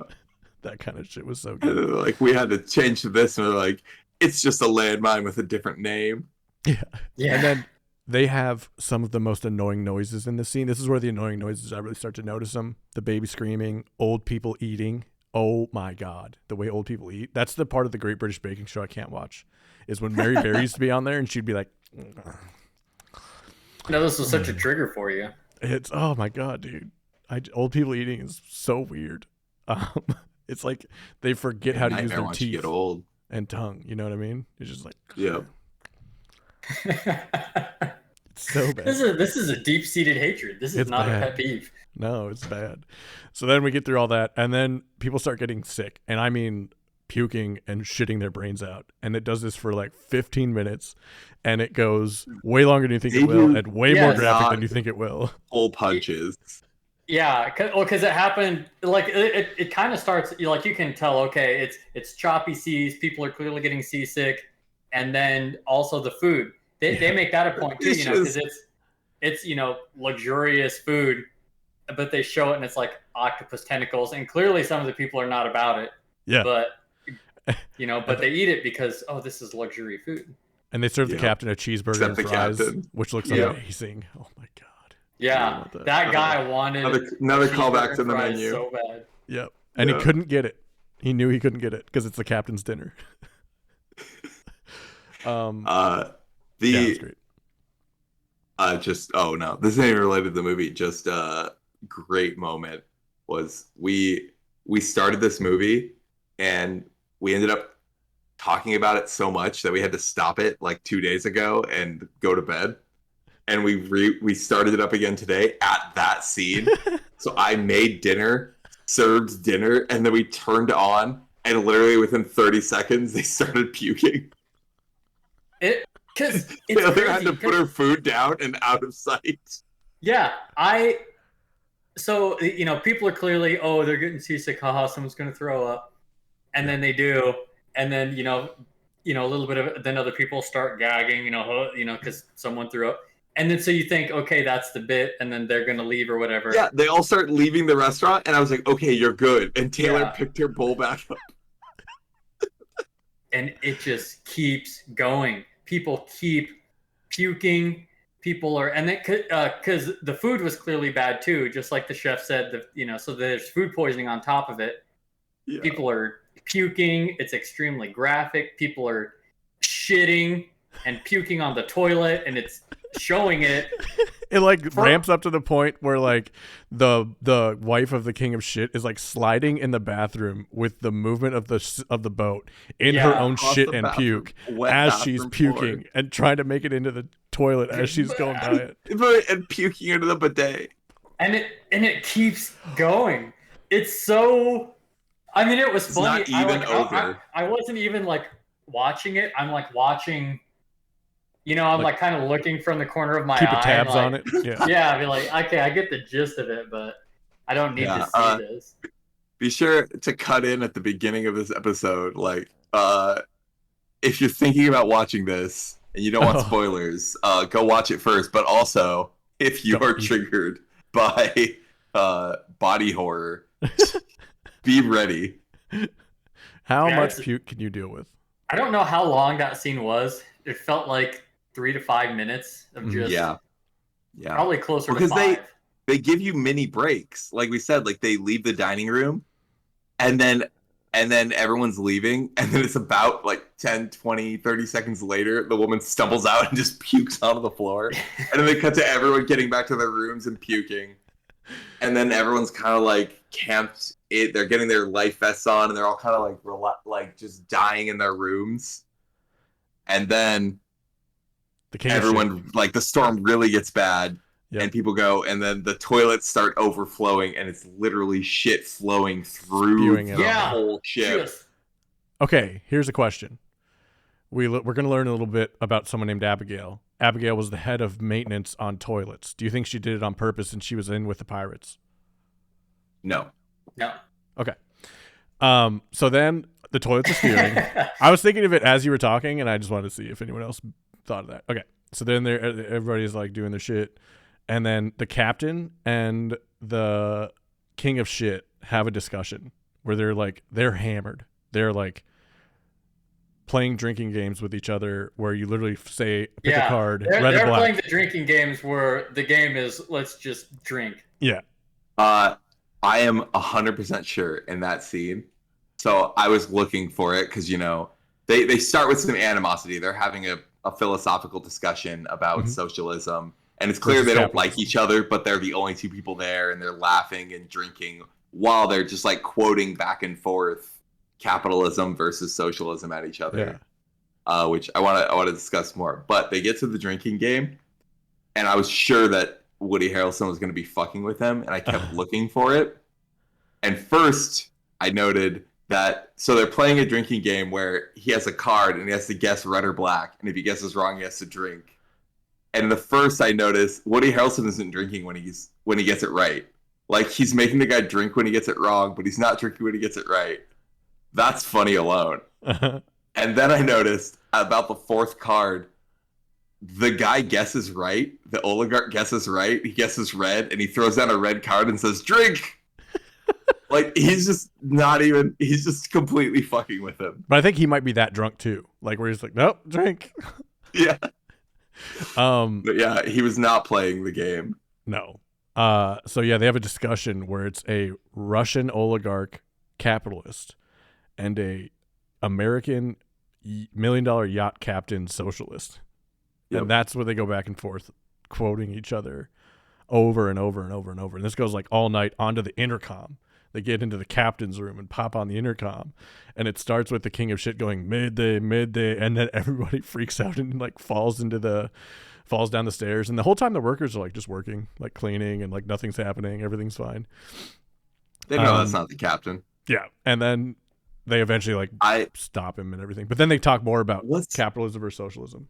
That kind of shit was so And good. they're like, we had to change to this, and they're like, it's just a landmine with a different name. Yeah. yeah. And then they have some of the most annoying noises in this scene. This is where the annoying noises, I really start to notice them. The baby screaming, old people eating. Oh my God. The way old people eat. That's the part of the Great British Baking Show I can't watch, is when Mary Berry used to be on there and she'd be like, No, this was such a trigger for you. it's, oh my God, dude. Old people eating is so weird. It's like they forget how to use Nightmare their once you teeth get old. and tongue. You know what I mean? It's just like, Yeah. it's so bad. This is a deep seated hatred. This is It's not bad. a pet peeve. No, it's bad. So then we get through all that, and then people start getting sick, and I mean puking and shitting their brains out. And it does this for like 15 minutes, and it goes way longer than you think it will, and way more Yes. graphic than you think it will. Full punches. Yeah, because it happened like it kind of starts like you can tell. Okay, it's choppy seas. People are clearly getting seasick, and then also the food. They make that a point too, because it's luxurious food, but they show it and it's like octopus tentacles, and clearly some of the people are not about it. Yeah. But but they eat it because this is luxury food. And they serve the Yeah. captain a cheeseburger Except and the fries, captain. which looks Yeah. amazing. Oh my god. Yeah, that guy wanted Another cheeseburger callback to and the fries menu. so bad. Yep. And he Yeah. couldn't get it. He knew he couldn't get it because it's the captain's dinner. Yeah, it's great. This ain't even related to the movie. Just a great moment was we started this movie and we ended up talking about it so much that we had to stop it like 2 days ago and go to bed. And we started it up again today at that scene. So I made dinner, served dinner, and then we turned on, and literally within 30 seconds they started puking. Because it's Taylor had crazy, to put her food down and out of sight. Yeah, so people are clearly, they're getting seasick, haha, someone's gonna throw up, and then they do, and then a little bit of, then other people start gagging, because someone threw up, and then so you think, okay, that's the bit, and then they're gonna leave or whatever. Yeah, they all start leaving the restaurant, and I was like, okay, you're good. And Taylor Yeah. picked her bowl back up. And it just keeps going. People keep puking. People are, and because the food was clearly bad too, just like the chef said. So there's food poisoning on top of it. Yeah. People are puking. It's extremely graphic. People are shitting and puking on the toilet, and it's showing it. It like ramps up to the point where like the wife of the king of shit is like sliding in the bathroom with the movement of the boat in her own Across shit the and bathroom. puke Wet as she's bathroom puking floor. and trying to make it into the toilet as she's going by it. And puking into the bidet. And it keeps going. It's so. I mean, it was It's funny. not even over. I wasn't even like watching it. I'm like watching. I'm like kind of looking from the corner of my Keeping eye. tabs like, on it. Yeah. Yeah, I'd be like, okay, I get the gist of it, but I don't need to see this. Be sure to cut in at the beginning of this episode. Like, if you're thinking about watching this and you don't want spoilers, go watch it first. But also, if you are triggered by body horror, be ready. How Yeah, much it's- puke can you deal with? I don't know how long that scene was. It felt like 3 to 5 minutes of just Yeah. probably closer Because to 5. they give you mini breaks. Like we said, like they leave the dining room and then everyone's leaving. And then it's about like 10, 20, 30 seconds later, the woman stumbles out and just pukes onto the floor. And then they cut to everyone getting back to their rooms and puking. And then everyone's kind of like camped. They're getting their life vests on and they're all kind of like just dying in their rooms. And then The king of shit. everyone, like the storm really gets bad. Yep. And people go, and then the toilets start overflowing, and it's literally shit flowing through Spewing the it Yeah. whole ship. Just- Okay, here's a question. We're going to learn a little bit about someone named Abigail. Abigail was the head of maintenance on toilets. Do you think she did it on purpose and she was in with the pirates? No. no. Okay. So then the toilets are spewing. I was thinking of it as you were talking, and I just wanted to see if anyone else thought of that. Okay. So then everybody's like doing their shit, and then the captain and the king of shit have a discussion where they're hammered. They're like playing drinking games with each other, where you literally say pick a card, They're red or black. playing the drinking games where the game is let's just drink. Yeah. I am 100% sure in that scene. So I was looking for it because, they start with some animosity. They're having a philosophical discussion about socialism. And it's clear Versus they don't capitalism. like each other, but they're the only two people there, and they're laughing and drinking while they're just like quoting back and forth capitalism versus socialism at each other. Which I want to discuss more. But they get to the drinking game, and I was sure that Woody Harrelson was going to be fucking with him, and I kept looking for it. And first, I noted that so they're playing a drinking game where he has a card and he has to guess red or black, and if he guesses wrong, he has to drink. And the first I noticed, Woody Harrelson isn't drinking when he gets it right. Like, he's making the guy drink when he gets it wrong, but he's not drinking when he gets it right. That's funny alone. And then I noticed about the fourth card, the guy guesses right. The oligarch guesses right. He guesses red, and he throws down a red card and says, "Drink." Like, he's just completely fucking with him. But I think he might be that drunk too. Like, where he's like, nope, drink. Yeah. But yeah, he was not playing the game. No. So yeah, they have a discussion where it's a Russian oligarch capitalist and a American $1 million yacht captain socialist. Yep. And that's where they go back and forth quoting each other over and over and over and over. And this goes like all night onto the intercom. They get into the captain's room and pop on the intercom. And it starts with the king of shit going midday, midday. And then everybody freaks out and like falls down the stairs. And the whole time the workers are like just working, like cleaning, and like nothing's happening. Everything's fine. They know that's not the captain. Yeah. And then they eventually like stop him and everything. But then they talk more about capitalism or socialism.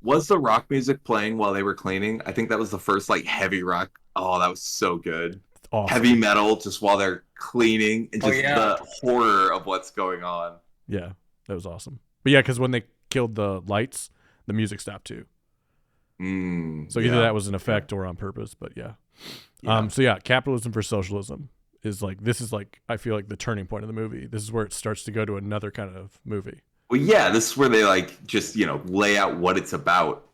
Was the rock music playing while they were cleaning? I think that was the first like heavy rock. Oh, that was so good. Awesome. Heavy metal just while they're cleaning, and just the horror of what's going on. Yeah, that was awesome. But yeah, because when they killed the lights, the music stopped too. So either that was an effect or on purpose, but yeah. So yeah, capitalism for socialism is like, this is like, I feel like the turning point of the movie. This is where it starts to go to another kind of movie. Well, yeah, this is where they like just, lay out what it's about.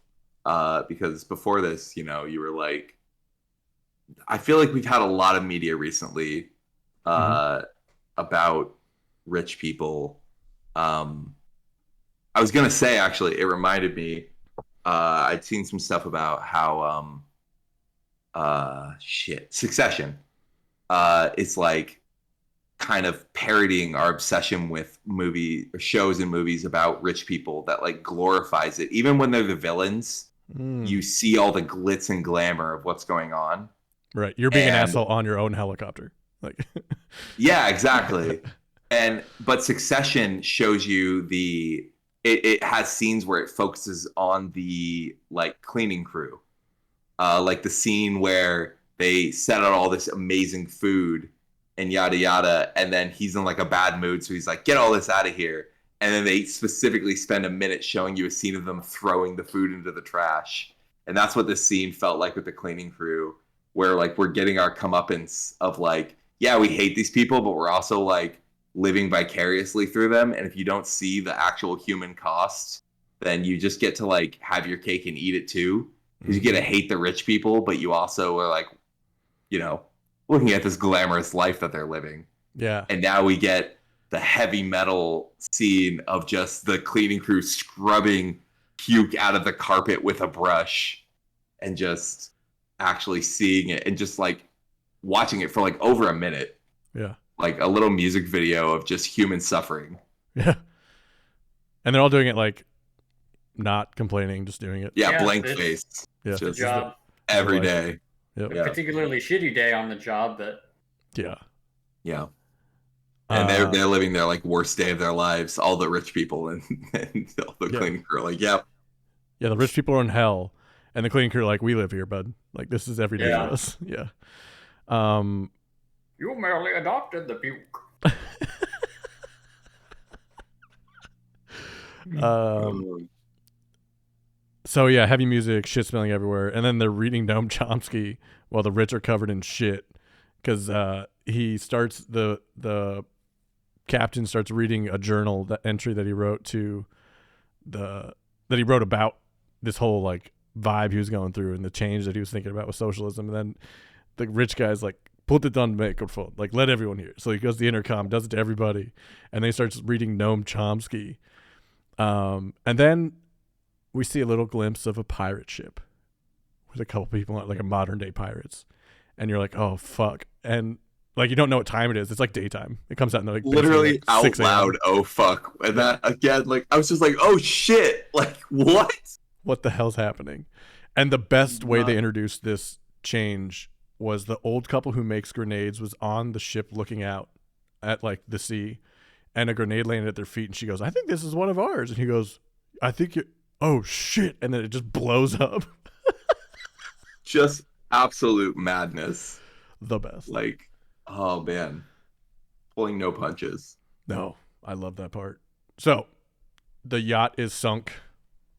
Because before this, you were like, I feel like we've had a lot of media recently about rich people. I was going to say, actually, it reminded me, I'd seen some stuff about how, Succession is like kind of parodying our obsession with shows and movies about rich people that like glorifies it. Even when they're the villains, you see all the glitz and glamour of what's going on. Right. You're being an asshole on your own helicopter. Like, yeah, exactly. But Succession shows you it has scenes where it focuses on the like cleaning crew. Like the scene where they set out all this amazing food and yada yada, and then he's in like a bad mood, so he's like, get all this out of here. And then they specifically spend a minute showing you a scene of them throwing the food into the trash. And that's what this scene felt like with the cleaning crew, where like we're getting our comeuppance of like, yeah, we hate these people, but we're also like living vicariously through them. And if you don't see the actual human cost, then you just get to like have your cake and eat it too. Because you get to hate the rich people, but you also are like, looking at this glamorous life that they're living. Yeah. And now we get the heavy metal scene of just the cleaning crew scrubbing puke out of the carpet with a brush, and just actually seeing it and just like watching it for like over a minute. Yeah. Like a little music video of just human suffering. Yeah. And they're all doing it like not complaining, just doing it. Yeah, blank face. Yeah. Just every day. Yep. Yeah. Particularly shitty day on the job, but yeah. And they're living their like worst day of their lives. All the rich people and all the cleaning crew, like, yeah, the rich people are in hell, and the cleaning crew are like, we live here, bud. Like, this is every day for us. Yeah. You merely adopted the puke. So yeah, heavy music, shit smelling everywhere, and then they're reading Noam Chomsky while the rich are covered in shit, because he starts the captain starts reading a journal, that entry that he wrote about this whole like vibe he was going through and the change that he was thinking about with socialism, and then the rich guy's like, put it on microphone, like let everyone hear. So he goes to the intercom, does it to everybody, and then he starts reading Noam Chomsky, and then we see a little glimpse of a pirate ship with a couple people on, like a modern day pirates. And you're like, oh, fuck. And like, you don't know what time it is. It's like daytime. It comes out in like literally like out 6 a.m. loud. Oh, fuck. And that again, like, I was just like, oh shit. Like, what? What the hell's happening? And the best way they introduced this change was the old couple who makes grenades was on the ship looking out at like the sea, and a grenade landed at their feet, and she goes, I think this is one of ours. And he goes, I think it, oh shit. And then it just blows up. Just absolute madness. The best. Like, oh man. Pulling no punches. No, I love that part. So the yacht is sunk,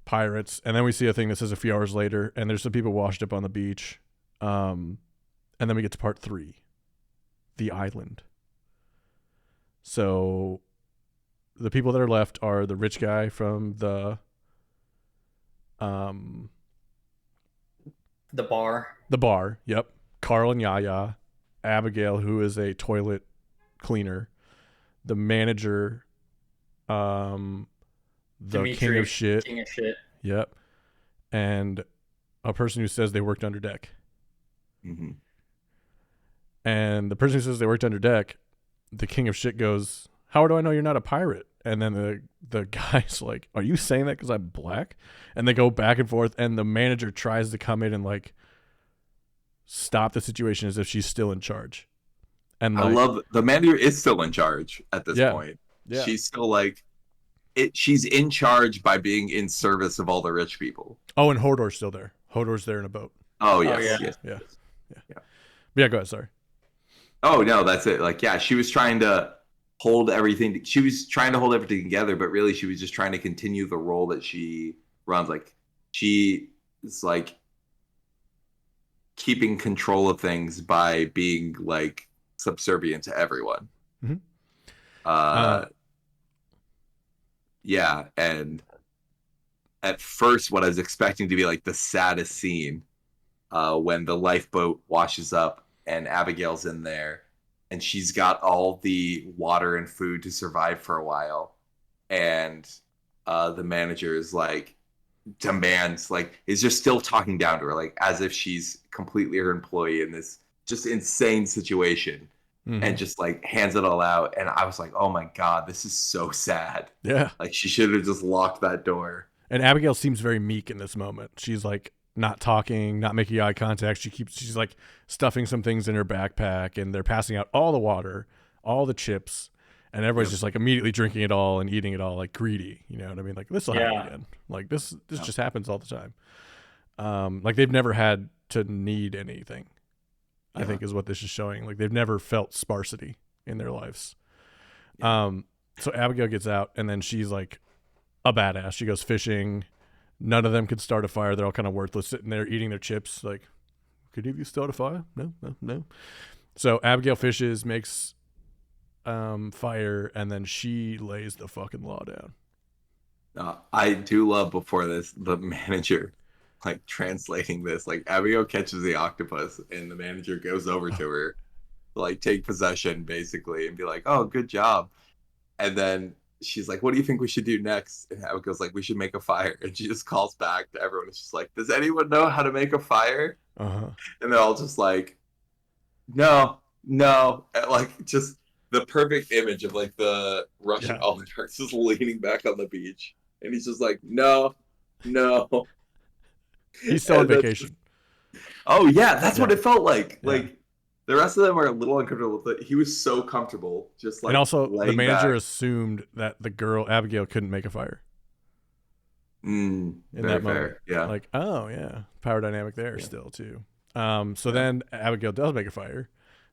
pirates, and then we see a thing that says a few hours later, and there's some people washed up on the beach. And then we get to part 3, the island. So the people that are left are the rich guy from the bar. Yep. Carl and Yaya, Abigail, who is a toilet cleaner, the manager, the Dimitri, king of shit. King of shit. Yep. And a person who says they worked under deck. Mm-hmm. And the person who says they worked under deck, the king of shit goes, how do I know you're not a pirate? And then the guy's like, are you saying that because I'm black? And they go back and forth, and the manager tries to come in and like stop the situation as if she's still in charge. And I love the manager is still in charge at this point. Yeah. She's still like she's in charge by being in service of all the rich people. Oh, and Hodor's still there. Hodor's there in a boat. Oh yes, yeah. yes. Yeah. But yeah, go ahead, sorry. Oh no, that's it. Like, yeah, she was trying to hold everything. She was trying to hold everything together, but really she was just trying to continue the role that she runs. Like, she is like keeping control of things by being like subservient to everyone. Mm-hmm. Yeah, and at first what I was expecting to be like the saddest scene, when the lifeboat washes up and Abigail's in there and she's got all the water and food to survive for a while, and the manager is like demands, like, is just still talking down to her, like as if she's completely her employee in this just insane situation. Mm-hmm. And just like hands it all out. And I was like, oh my God, this is so sad. Yeah. Like, she should have just locked that door. And Abigail seems very meek in this moment. She's like not talking, not making eye contact. She's like stuffing some things in her backpack, and they're passing out all the water, all the chips, and everybody's just like immediately drinking it all and eating it all like greedy. You know what I mean? Like, this will happen again. Like this just happens all the time. Like, they've never had to need anything. I think is what this is showing. Like, they've never felt sparsity in their lives. So Abigail gets out, and then she's like a badass. She goes fishing. None of them could start a fire. They're all kind of worthless, sitting there eating their chips. Like, could any of you start a fire? No. So Abigail fishes, makes fire, and then she lays the fucking law down. I do love before this, the manager like translating this, like Abigail catches the octopus and the manager goes over to her to like take possession basically and be like, oh, good job. And then she's like, what do you think we should do next? And Abigail's like, we should make a fire. And she just calls back to everyone. It's just like, does anyone know how to make a fire? And they're all just like, no. And like, just the perfect image of like the Russian oligarchs just leaning back on the beach. And he's just like, no. He's still on vacation. Oh yeah, that's what it felt like. Yeah. Like, the rest of them are a little uncomfortable with it. He was so comfortable, just like. And also, the manager back. Assumed that the girl Abigail couldn't make a fire. In that moment, yeah. Like, oh yeah, power dynamic there still too. So then Abigail does make a fire,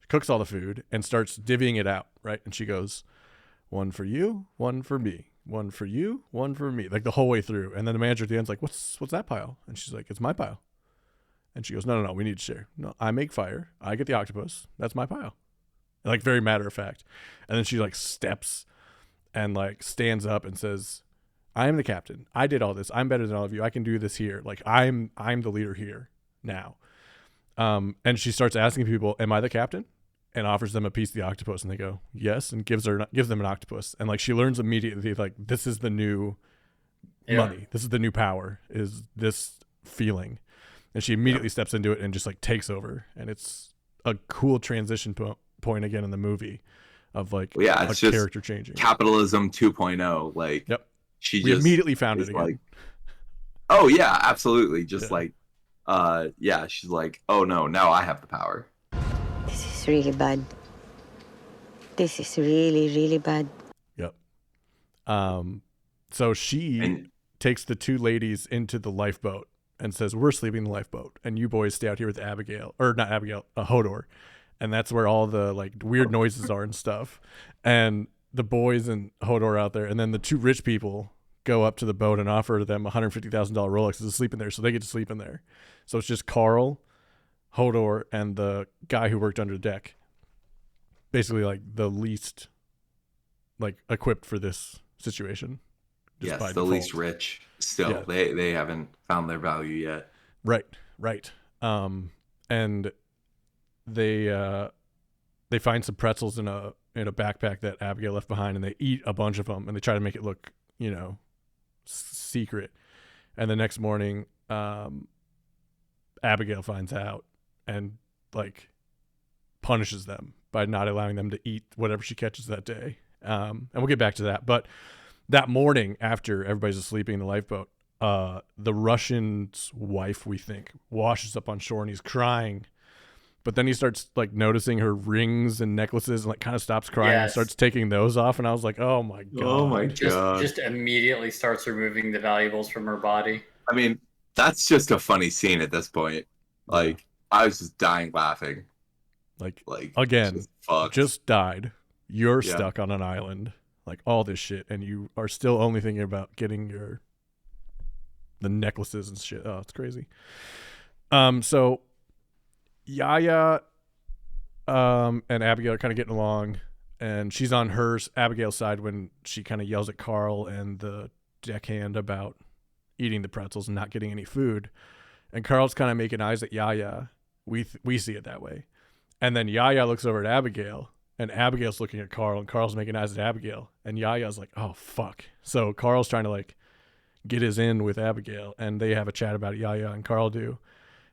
cooks all the food, and starts divvying it out. Right, and she goes, one for you, one for me. One for you, one for me, like the whole way through. And then the manager at the end's like, what's that pile? And she's like, it's my pile. And she goes, no, we need to share. No, I make fire. I get the octopus. That's my pile. And like, very matter of fact. And then she like steps and like stands up and says, I am the captain. I did all this. I'm better than all of you. I can do this here. Like, I'm the leader here now. And she starts asking people, am I the captain? And offers them a piece of the octopus, and they go yes, and gives them an octopus. And like, she learns immediately, like, this is the new money, this is the new power, is this feeling. And she immediately steps into it and just like takes over. And it's a cool transition point again in the movie of like it's a character changing. Capitalism 2.0. Like, we immediately found it again. Like, oh yeah, absolutely. Just like yeah, she's like, oh no, now I have the power. This is really bad. This is really, really bad. Yep. So she And takes the two ladies into the lifeboat and says, we're sleeping in the lifeboat, and you boys stay out here with Abigail, or not Abigail, Hodor. And that's where all the like weird noises are and stuff. And the boys and Hodor out there, and then the two rich people go up to the boat and offer them $150,000 Rolexes to sleep in there, so they get to sleep in there. So it's just Carl, Hodor, and the guy who worked under the deck. Basically, like the least like equipped for this situation. Just yes, by the default. least rich. Still, Yeah. they haven't found their value yet. Right. And they find some pretzels in a backpack that Abigail left behind, and they eat a bunch of them, and they try to make it look, secret. And the next morning, Abigail finds out and like punishes them by not allowing them to eat whatever she catches that day. And we'll get back to that. But that morning, after everybody's sleeping in the lifeboat, the Russian's wife, we think, washes up on shore and he's crying. But then he starts like noticing her rings and necklaces and like kind of stops crying and Yes. starts taking those off. And I was like, oh my God. Oh my God. Just immediately starts removing the valuables from her body. I mean, that's just a funny scene at this point. Like, I was just dying laughing. Like Again, just, fucked. died. You're Yeah. stuck on an island, like all this shit, and you are still only thinking about getting the necklaces and shit. Oh, it's crazy. So Yaya and Abigail are kind of getting along, and she's on Abigail's side when she kind of yells at Carl and the deckhand about eating the pretzels and not getting any food. And Carl's kind of making eyes at Yaya. We see it that way. And then Yaya looks over at Abigail, and Abigail's looking at Carl, and Carl's making eyes at Abigail. And Yaya's like, oh, fuck. So Carl's trying to, like, get his in with Abigail, and they have a chat about it, Yaya and Carl do.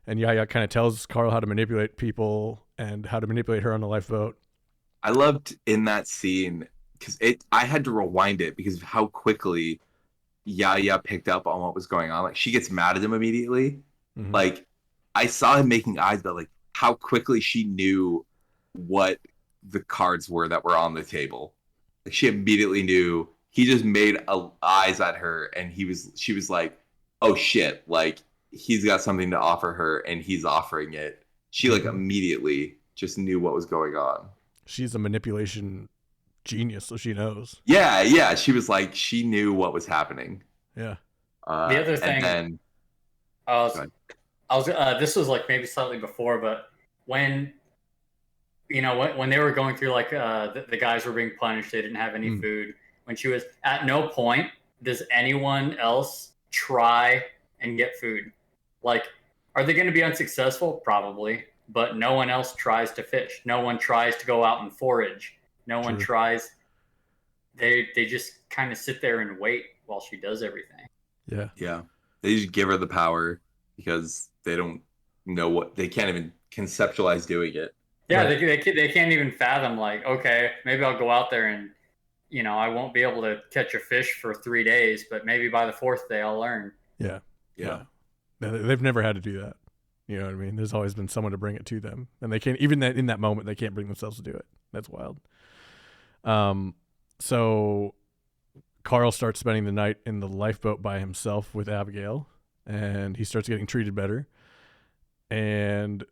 And Yaya kind of tells Carl how to manipulate people and how to manipulate her on the lifeboat. I loved in that scene, because I had to rewind it because of how quickly Yaya picked up on what was going on. Like, she gets mad at him immediately. Mhm. Like, I saw him making eyes, but like how quickly she knew what the cards were that were on the table. Like, she immediately knew. He just made eyes at her, and she was like, oh shit, like he's got something to offer her and he's offering it. She like immediately just knew what was going on. She's a manipulation genius, so she knows. Yeah. She was like, she knew what was happening. Yeah. The other thing, and then, this was like maybe slightly before, but when when they were going through like the guys were being punished, they didn't have any food. When she was at no point does anyone else try and get food. Like, are they going to be unsuccessful? Probably, but no one else tries to fish. No one tries to go out and forage. No one tries. They just kind of sit there and wait while she does everything. Yeah. They just give her the power because they don't know they can't even conceptualize doing it. Yeah, right. They can't even fathom, like, okay, maybe I'll go out there and, I won't be able to catch a fish for 3 days, but maybe by the 4th day I'll learn. Yeah. They've never had to do that. You know what I mean? There's always been someone to bring it to them, and they can't, even in that moment, they can't bring themselves to do it. That's wild. So Carl starts spending the night in the lifeboat by himself with Abigail, and he starts getting treated better. And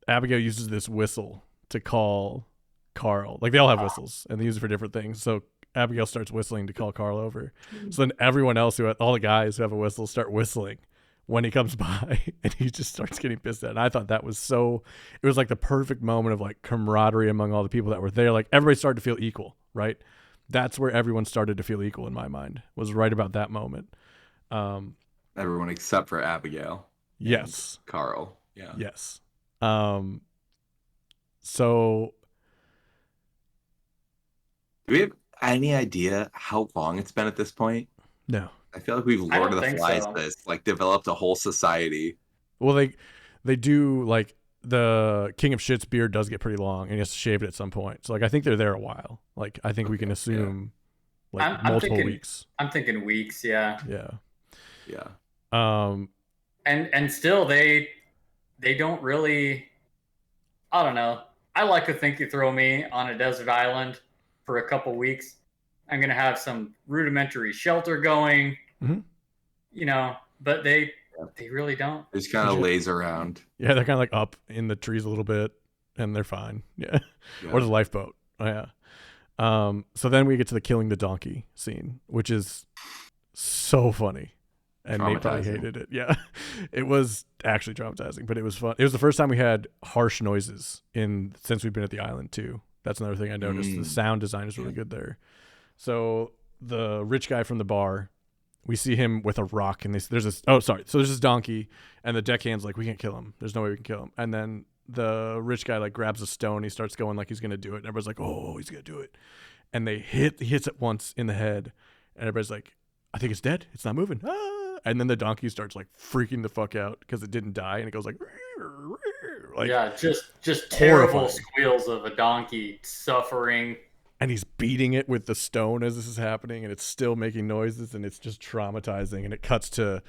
Abigail uses this whistle to call Carl. Like, they all have whistles, and they use it for different things. So Abigail starts whistling to call Carl over. So then everyone else, all the guys who have a whistle, start whistling when he comes by, and he just starts getting pissed at it. And I thought that was it was like the perfect moment of like camaraderie among all the people that were there. Like, everybody started to feel equal, right? That's where everyone started to feel equal in my mind, was right about that moment. Everyone except for Abigail. Yes. Carl. Yeah. Yes. So do we have any idea how long it's been at this point? No. I feel like we've Lord of the Flies this, like, developed a whole society. Well, they do, like, the King of Shit's beard does get pretty long, and he has to shave it at some point. So, like, I think they're there a while. Like, I think we can assume multiple weeks. I'm thinking weeks, yeah. Yeah. Yeah. And still they they don't really. I don't know. I like to think you throw me on a desert island for a couple weeks, I'm gonna have some rudimentary shelter going, Mhm. But they really don't. Just kind of lays around. Yeah, they're kind of like up in the trees a little bit, and they're fine. Yeah, or the lifeboat. Oh yeah. So then we get to the killing the donkey scene, which is so funny. And Nate probably hated it. Yeah. It was actually traumatizing, but it was fun. It was the first time we had harsh noises since we've been at the island too. That's another thing I noticed. The sound design is really good there. So the rich guy from the bar, we see him with a rock, and there's this donkey, and the deckhand's like, we can't kill him. There's no way we can kill him. And then the rich guy like grabs a stone. He starts going like he's gonna do it, and everybody's like, oh, he's gonna do it. And he hits it once in the head, and everybody's like, I think it's dead. It's not moving. Ah! And then the donkey starts like freaking the fuck out because it didn't die, and it goes like yeah, just terrible squeals of a donkey suffering. And he's beating it with the stone as this is happening, and it's still making noises, and it's just traumatizing. And it cuts to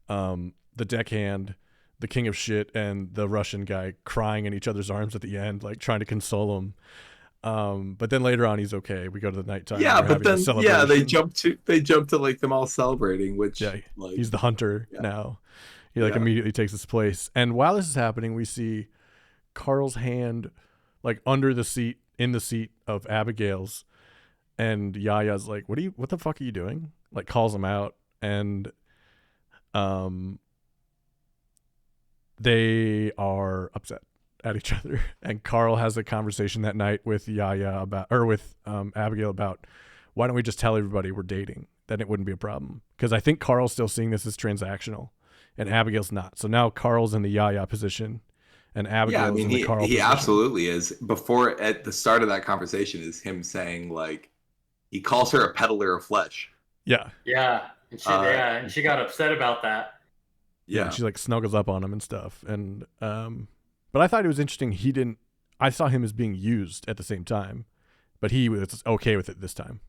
the deckhand, the king of shit, and the Russian guy crying in each other's arms at the end, like trying to console him. But then later on, he's okay. We go to the nighttime. Yeah, but then they jump to like them all celebrating, which he's the hunter now. He immediately takes his place. And while this is happening, we see Carl's hand like under the seat, in the seat of Abigail's, and Yaya's like, what the fuck are you doing? Like calls him out, and they are upset at each other. And Carl has a conversation that night with Abigail about, why don't we just tell everybody we're dating? Then it wouldn't be a problem. Because I think Carl's still seeing this as transactional, and Abigail's not. So now Carl's in the Yaya position, and Abigail's in the Carl position. He absolutely is. Before, at the start of that conversation, is him saying like, he calls her a peddler of flesh. Yeah. Yeah. And she got upset about that. Yeah. She like snuggles up on him and stuff. And but I thought it was interesting. I saw him as being used at the same time, but he was okay with it this time.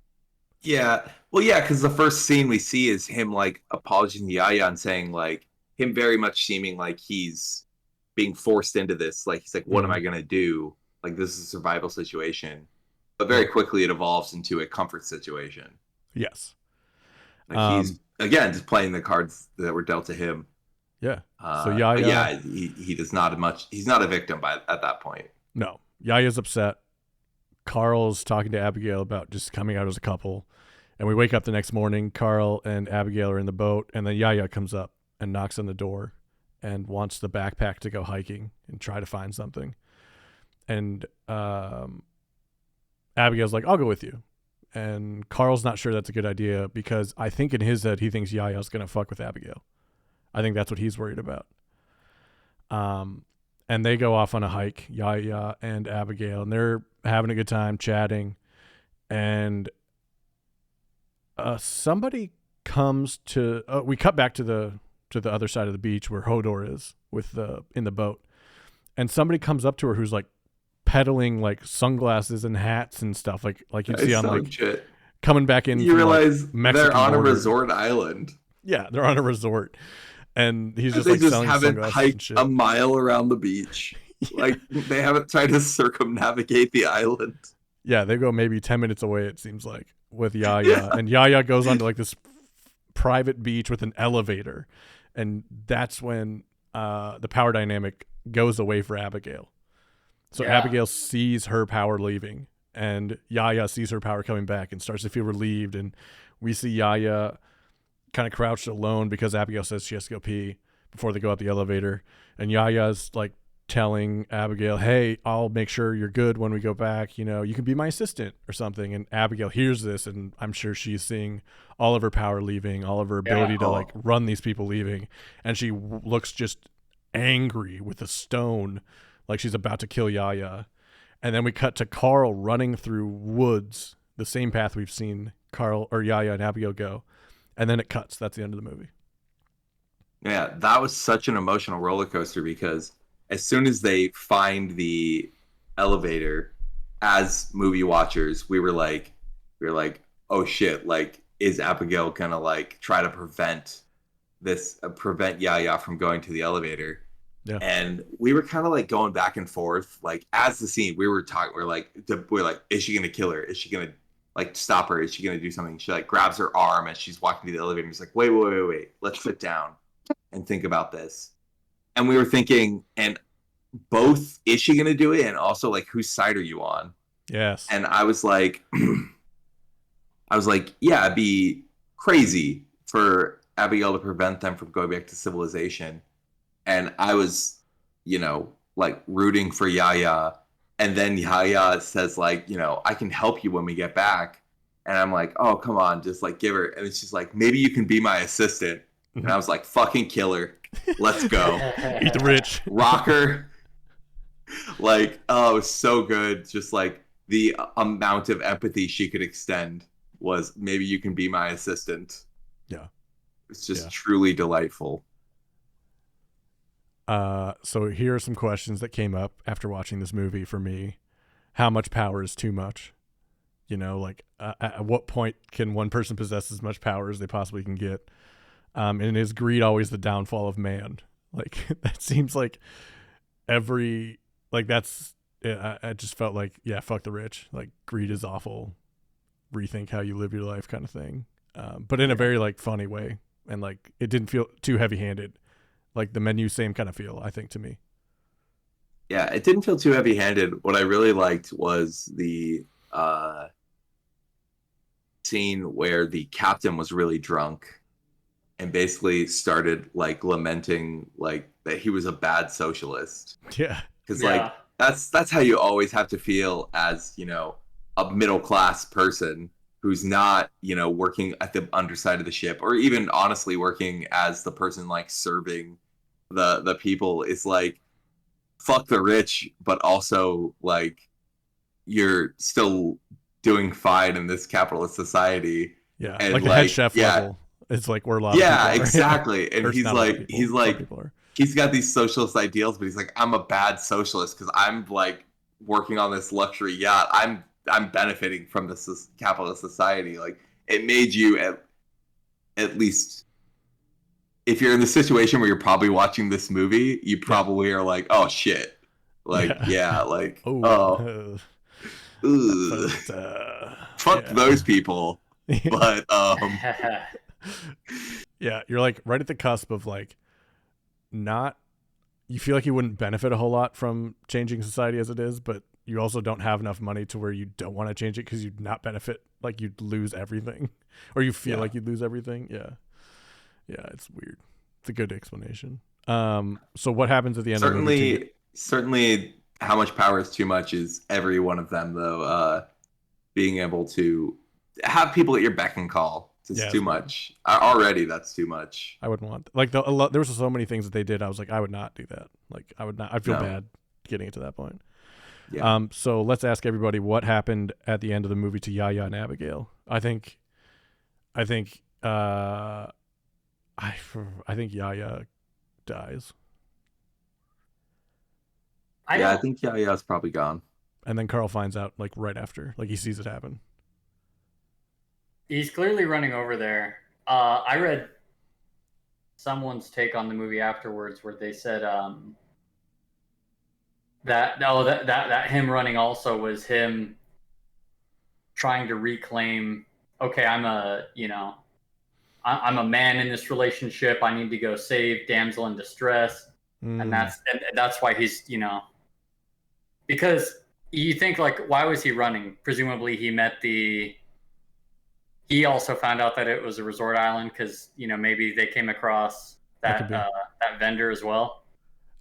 Yeah. Well, yeah, because the first scene we see is him like apologizing to Yaya and saying like, him very much seeming like he's being forced into this. Like, he's like, what am I going to do? Like, this is a survival situation. But very quickly it evolves into a comfort situation. Yes. Like he's, again, just playing the cards that were dealt to him. Yeah. So Yaya, he does not he's not a victim at that point. No. Yaya's upset. Carl's talking to Abigail about just coming out as a couple. And we wake up the next morning, Carl and Abigail are in the boat, and then Yaya comes up and knocks on the door and wants the backpack to go hiking and try to find something. And Abigail's like, I'll go with you. And Carl's not sure that's a good idea because I think in his head he thinks Yaya's going to fuck with Abigail. I think that's what he's worried about. And they go off on a hike, Yaya and Abigail, and they're having a good time chatting. And somebody comes to we cut back to the other side of the beach where Hodor is in the boat. And somebody comes up to her who's like peddling like sunglasses and hats and stuff like you see on like shit. Coming back in. You realize Mexican they're on border. A resort island. Yeah, they're on a resort, and he's just they like just selling haven't sunglasses hiked and shit. a mile around the beach. Yeah. Like they haven't tried to circumnavigate the island. Yeah, they go maybe 10 minutes away. It seems like with Yaya, and Yaya goes onto like this private beach with an elevator, and that's when the power dynamic goes away for Abigail. So Abigail sees her power leaving, and Yaya sees her power coming back and starts to feel relieved. And we see Yaya kind of crouched alone because Abigail says she has to go pee before they go up the elevator. And Yaya's like telling Abigail, hey, I'll make sure you're good when we go back. You can be my assistant or something. And Abigail hears this, and I'm sure she's seeing all of her power leaving, all of her ability to like run these people leaving. And she looks just angry with a stone, like she's about to kill Yaya. And then we cut to Carl running through woods, the same path we've seen Carl or Yaya and Abigail go. And then it cuts. That's the end of the movie. Yeah, that was such an emotional roller coaster because as soon as they find the elevator, as movie watchers, we were like, oh shit, like, is Abigail gonna like try to prevent Yaya from going to the elevator? Yeah. And we were kind of like going back and forth, like as the scene we were talking, we're like, is she gonna kill her? Is she gonna like stop her? Is she gonna do something? She like grabs her arm as she's walking to the elevator. He's like, wait, let's sit down and think about this. And we were thinking, and both, is she gonna do it, and also like, whose side are you on? Yes. And I was like, yeah, it'd be crazy for Abigail to prevent them from going back to civilization. And I was, like rooting for Yaya. And then Yaya says, like, I can help you when we get back. And I'm like, oh, come on, just like give her. And she's like, maybe you can be my assistant. And I was like, fucking kill her. Let's go. Eat the rich. Rocker. Like, oh, it was so good. Just like the amount of empathy she could extend was, maybe you can be my assistant. Yeah. It's just truly delightful. So here are some questions that came up after watching this movie for me. How much power is too much? Like at what point can one person possess as much power as they possibly can get? And is greed always the downfall of man? Like that seems like I just felt like, yeah, fuck the rich. Like greed is awful. Rethink how you live your life kind of thing. But in a very like funny way. And like, it didn't feel too heavy handed. Like the menu, same kind of feel, I think, to me. Yeah, it didn't feel too heavy-handed. What I really liked was the scene where the captain was really drunk and basically started like lamenting like that he was a bad socialist. Yeah. Because like that's how you always have to feel as, a middle-class person who's not, working at the underside of the ship, or even honestly working as the person like serving the people. Is like, fuck the rich, but also like you're still doing fine in this capitalist society. Yeah, and like the head chef level. It's like we're a lot of people are. Exactly. And he's like he's got these socialist ideals, but he's like, I'm a bad socialist because I'm like working on this luxury yacht. I'm benefiting from this capitalist society. Like, it made you at least, if you're in the situation where you're probably watching this movie, you probably are like, oh shit. Like, like, fuck those people. But yeah, you're like right at the cusp of like, you feel like you wouldn't benefit a whole lot from changing society as it is, but you also don't have enough money to where you don't want to change it because you'd not benefit, like you'd lose everything, or you feel like you'd lose everything. Yeah, it's weird. It's a good explanation. So what happens at the end of the movie? Certainly how much power is too much is every one of them, though. Being able to have people at your beck and call. It's too much. Already, that's too much. I wouldn't want like there was so many things that they did. I was like, I would not do that. Like, I would not. I feel bad getting it to that point. Yeah. So let's ask everybody what happened at the end of the movie to Yaya and Abigail. I think Yaya dies. I think Yaya's probably gone. And then Carl finds out like right after, like he sees it happen. He's clearly running over there. I read someone's take on the movie afterwards where they said that him running also was him trying to reclaim, okay, I'm a man in this relationship. I need to go save damsel in distress. And that's why he's, because you think like, why was he running? Presumably he also found out that it was a resort island because, maybe they came across that vendor as well.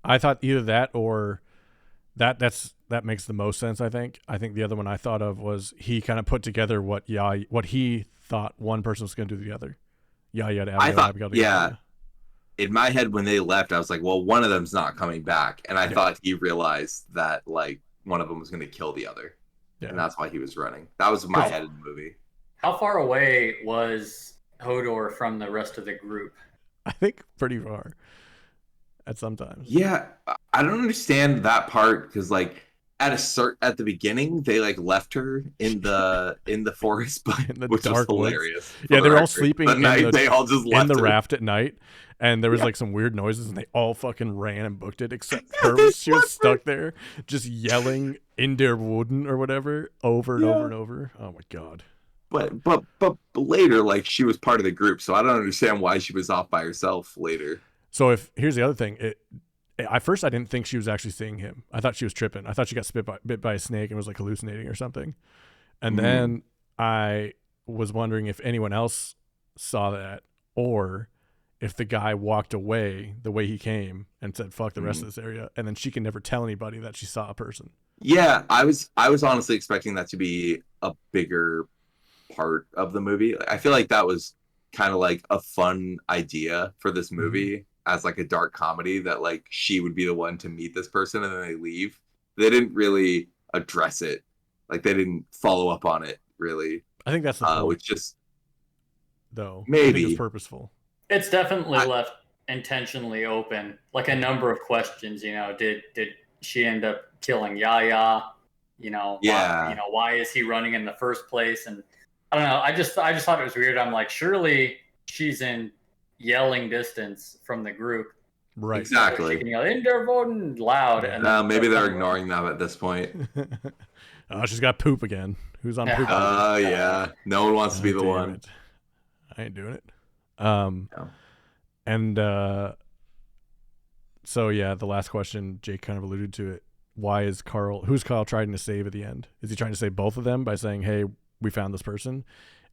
I thought either that or that makes the most sense. I think the other one I thought of was he kind of put together what he thought one person was going to do to the other. Yaya to Abigail. Yeah. In my head, when they left, I was like, well, one of them's not coming back. And I thought he realized that like one of them was going to kill the other. Yeah. And that's why he was running. That was my head in the movie. How far away was Hodor from the rest of the group? I think pretty far at sometimes. Yeah. I don't understand that part because like at the beginning they like left her in the forest, but In the which was dark woods. hilarious. Yeah, for the they're all record. sleeping The in night the- they all just in left the her. raft at night, and there was like some weird noises, and they all fucking ran and booked it, except her. She was stuck there, just yelling "in der Wooden" or whatever over and over and over. Oh my god! But later, like she was part of the group, so I don't understand why she was off by herself later. So if here's the other thing, at first I didn't think she was actually seeing him. I thought she was tripping. I thought she got bit by a snake and was like hallucinating or something. And then I was wondering if anyone else saw that, or if the guy walked away the way he came and said "fuck the rest of this area," and then she can never tell anybody that she saw a person. Yeah, I was honestly expecting that to be a bigger part of the movie. I feel like that was kind of like a fun idea for this movie as like a dark comedy, that like she would be the one to meet this person and then they leave. They didn't really address it. Like they didn't follow up on it really. I think that's the point, Which just though. I maybe think it's purposeful. It's definitely left intentionally open, like a number of questions. Did she end up killing Yaya? Yeah. Why is he running in the first place? And I don't know. I just thought it was weird. I'm like, surely she's in yelling distance from the group. Right. Exactly. She can yell "in der Boden" loud, and maybe they're ignoring that at this point. Oh, she's got poop again. Who's on poop? Yeah. No one wants to be the Damn one. it. I ain't doing it. No. And so yeah, the last question, Jake kind of alluded to it. Who's Carl trying to save at the end? Is he trying to save both of them by saying, "Hey, we found this person"?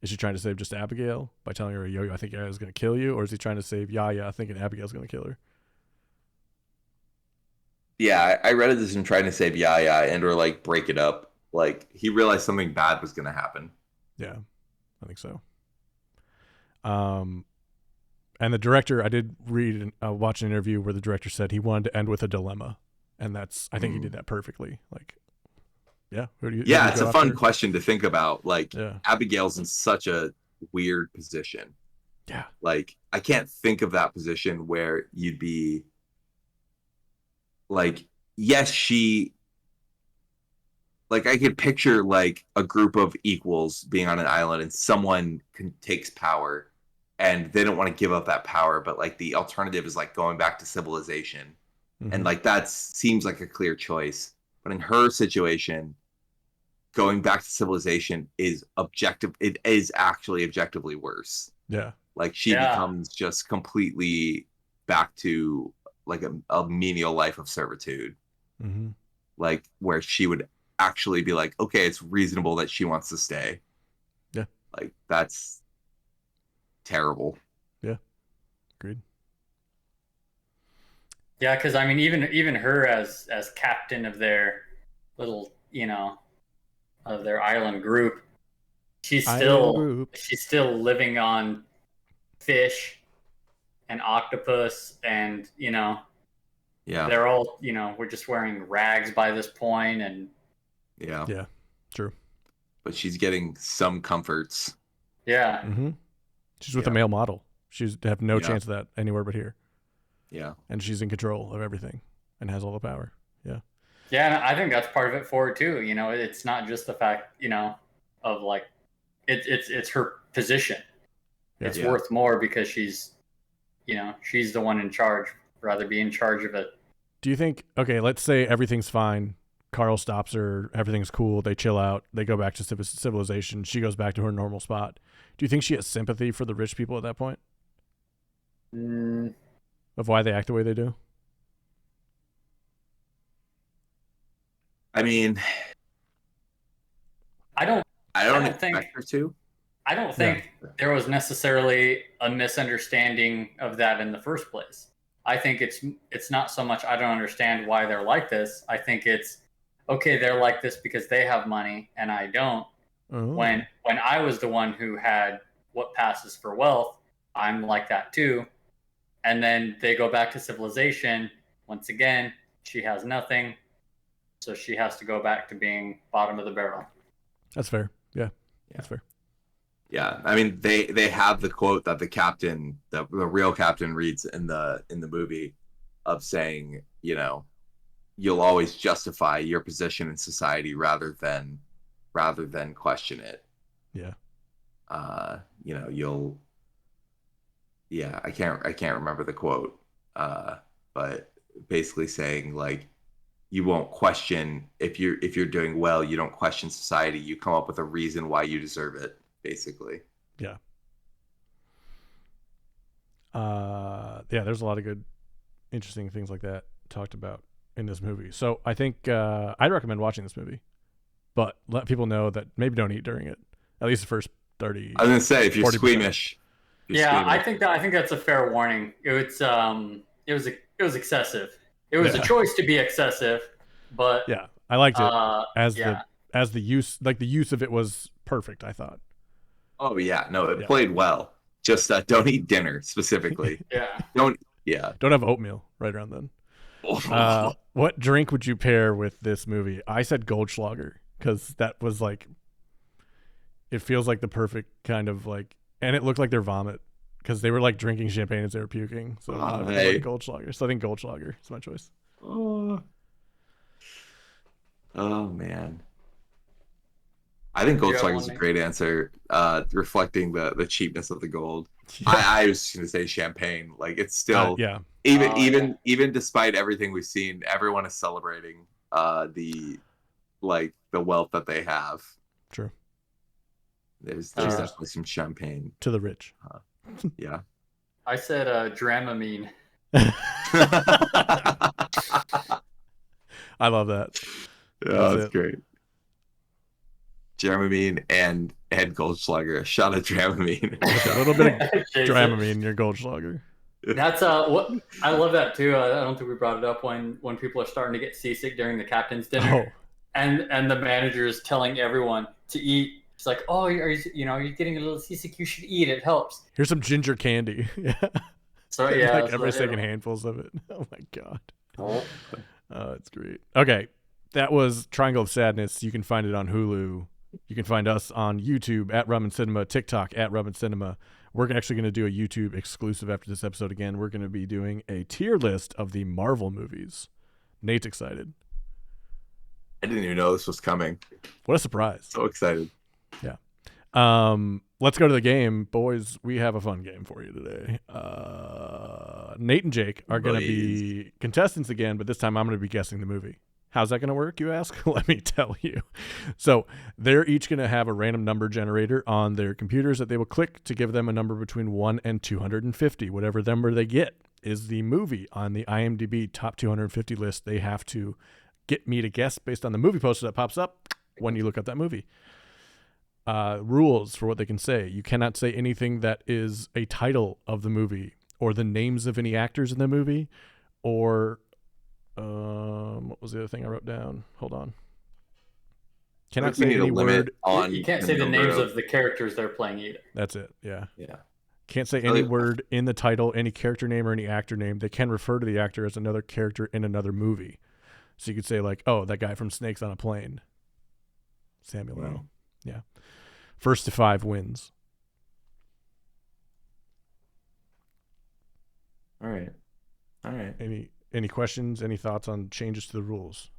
Is she trying to save just Abigail by telling her, "Yo, I think Yaya's going to kill you"? Or is he trying to save Yaya thinking Abigail's going to kill her? Yeah, I read it as him trying to save Yaya and or like break it up. Like he realized something bad was going to happen. Yeah, I think so. And the director, I did watch an interview where the director said he wanted to end with a dilemma, and I think he did that perfectly. Like, yeah, it's a fun question to think about. Like, yeah. Abigail's in such a weird position. Yeah, like I can't think of that position where you'd be like, yes, like I could picture like a group of equals being on an island and someone takes power and they don't want to give up that power, but like the alternative is like going back to civilization. And like that seems like a clear choice. But in her situation, going back to civilization is actually objectively worse. Yeah. Like she becomes just completely back to like a menial life of servitude. Like where she would actually be like, okay, it's reasonable that she wants to stay. Yeah. Like that's terrible. Yeah. Agreed. Yeah, because I mean, even her as captain of their little, of their island group, she's still living on fish and octopus, and they're all we're just wearing rags by this point, and yeah, true. But she's getting some comforts. Yeah. She's with a male model. She's have no chance of that anywhere but here. Yeah. And she's in control of everything and has all the power. Yeah. Yeah, and I think that's part of it for her too. It's not just the fact, of like it's her position. Yeah. It's worth more because she's the one in charge, rather be in charge of it. Do you think, okay, let's say everything's fine. Carl stops her, everything's cool, they chill out, they go back to civilization, she goes back to her normal spot. Do you think she has sympathy for the rich people at that point? Of why they act the way they do? I mean, I don't expect her to. I don't think there was necessarily a misunderstanding of that in the first place. I think it's not so much I don't understand why they're like this. I think it's okay, they're like this because they have money and I don't. When I was the one who had what passes for wealth, I'm like that too. And then they go back to civilization. Once again, she has nothing. So she has to go back to being bottom of the barrel. That's fair. Yeah. That's fair. Yeah. I mean, they have the quote that the captain, the real captain reads in the movie of saying, you'll always justify your position in society rather than question it. Yeah. You know, you'll yeah, I can't remember the quote. But basically saying like you won't question if you're doing well, you don't question society, you come up with a reason why you deserve it, basically. Yeah. Yeah, there's a lot of good, interesting things like that talked about in this movie. So I think I'd recommend watching this movie, but let people know that maybe don't eat during it. At least the first 30. I was gonna say if you're 40%. squeamish. if you're Yeah, squeamish, I think that's a fair warning. It was excessive. It was a Yeah. choice to be excessive, but Yeah, I liked it as yeah. the use, like the use of it was perfect, I thought. Oh yeah, no, it Yeah. played well. Just don't eat dinner specifically. Yeah. Don't yeah. Don't have oatmeal right around then. What drink would you pair with this movie? I said Goldschlager because that was like, it feels like the perfect kind of like, and it looked like their vomit because they were like drinking champagne as they were puking. So I was hey. like Goldschlager. So I think Goldschlager is my choice. Oh man. I think Do you have Goldschlager one, is a Nate? great answer, reflecting the cheapness of the gold. I was just gonna say champagne. Like it's still Yeah. even despite everything we've seen, everyone is celebrating the wealth that they have. True. There's Cheers. definitely some champagne. To the rich. Yeah. I said Dramamine. I love that. Yeah, that's it. great. Dramamine and Goldschlager. A shot of Dramamine. A little bit of Jason. Dramamine in your Goldschlager. That's what I love that too. I don't think we brought it up when people are starting to get seasick during the captain's dinner, and the manager is telling everyone to eat. It's like, oh, you're getting a little seasick. You should eat. It helps. Here's some ginger candy. Yeah. So yeah, like that's everyone's what- taking handfuls of it. Oh my god. Oh. It's great. Okay, that was Triangle of Sadness. You can find it on Hulu. You can find us on YouTube at Rum and Cinema, TikTok at Rum and Cinema. We're actually going to do a YouTube exclusive after this episode again. We're going to be doing a tier list of the Marvel movies. Nate's excited. I didn't even know this was coming. What a surprise. So excited. Yeah. Let's go to the game. Boys, we have a fun game for you today. Nate and Jake are going to be contestants again, but this time I'm going to be guessing the movie. How's that going to work, you ask? Let me tell you. So they're each going to have a random number generator on their computers that they will click to give them a number between 1 and 250. Whatever number they get is the movie on the IMDb top 250 list. They have to get me to guess based on the movie poster that pops up when you look up that movie. Rules for what they can say. You cannot say anything that is a title of the movie or the names of any actors in the movie or what was the other thing I wrote down? Hold on. Cannot say any word. You can't say the names of the characters they're playing either. That's it. Yeah. Yeah. Can't say any word in the title, any character name or any actor name. They can refer to the actor as another character in another movie. So you could say like, oh, that guy from Snakes on a Plane. Samuel L. Yeah. First to 5 wins. All right. Any questions? Any thoughts on changes to the rules?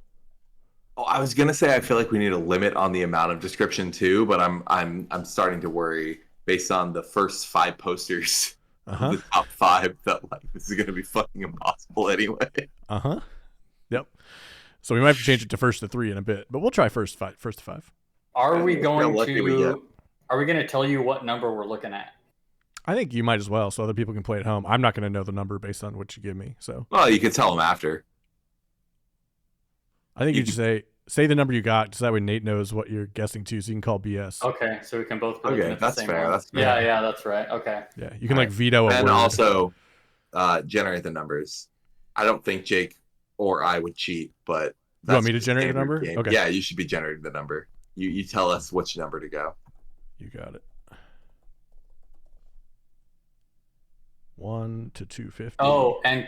Oh, I was gonna say I feel like we need a limit on the amount of description too, but I'm starting to worry based on the first 5 posters, the top 5, that like this is gonna be fucking impossible anyway. Yep. So we might have to change it to first to 3 in a bit, but we'll try first to 5. Are we going lucky we to? get. Are we going to tell you what number we're looking at? I think you might as well, so other people can play at home. I'm not going to know the number based on what you give me, so Well, you can tell them after. I think you just say the number you got, so that way Nate knows what you're guessing to, so you can call BS. Okay, so we can both be looking Okay, at the that's same fair. one. That's fair. Yeah, that's right. Okay. Yeah, you can like veto a And word. also generate the numbers. I don't think Jake or I would cheat, but You want me to the generate the standard number? game. Okay. Yeah, you should be generating the number. You tell us which number to go. You got it. 1 to 250. Oh, and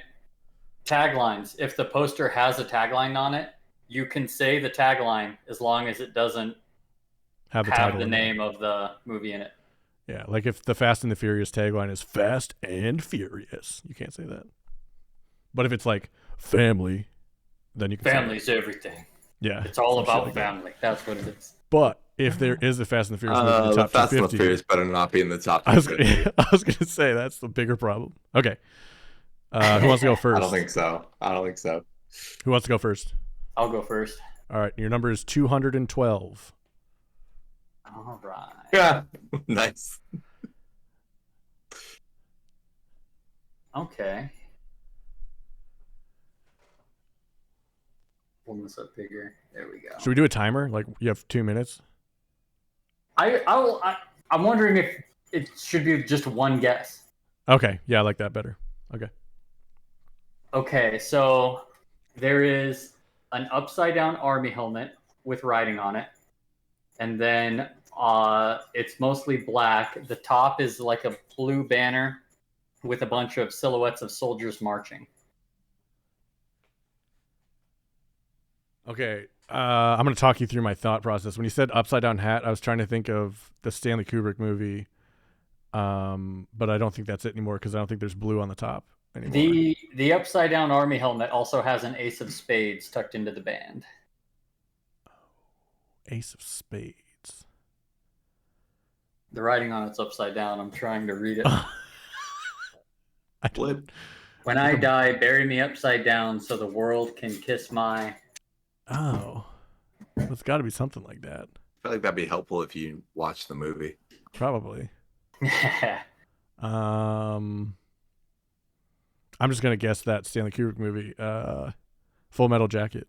taglines. If the poster has a tagline on it, you can say the tagline as long as it doesn't have the, have title the in there. name of the movie in it. Yeah, like if the Fast and the Furious tagline is Fast and Furious, you can't say that. But if it's like family, then you can say that. Family's everything. Yeah, It's all some shit about like that. family. That's what it is. But if there is a Fast and the Furious movie in the The top Fast and the 250, Furious better not be in the top I was 250. I was gonna say that's the bigger problem. Okay, who wants to go first? I don't think so. Who wants to go first? I'll go first. All right, your number is 212. All right. Yeah, nice. Okay. Pull this up bigger. There we go. Should we do a timer? Like you have 2 minutes. I'm wondering if it should be just one guess. Okay, yeah, I like that better. Okay. Okay, so there is an upside down army helmet with writing on it, and then it's mostly black. The top is like a blue banner with a bunch of silhouettes of soldiers marching. Okay, I'm going to talk you through my thought process. When you said upside down hat, I was trying to think of the Stanley Kubrick movie, but I don't think that's it anymore because I don't think there's blue on the top anymore. The upside down army helmet also has an ace of spades tucked into the band. Ace of spades. The writing on it's upside down. I'm trying to read it. Flip. When I die, bury me upside down so the world can kiss my... Oh, it's got to be something like that. I feel like that'd be helpful if you watch the movie. Probably. I'm just gonna guess that Stanley Kubrick movie, Full Metal Jacket.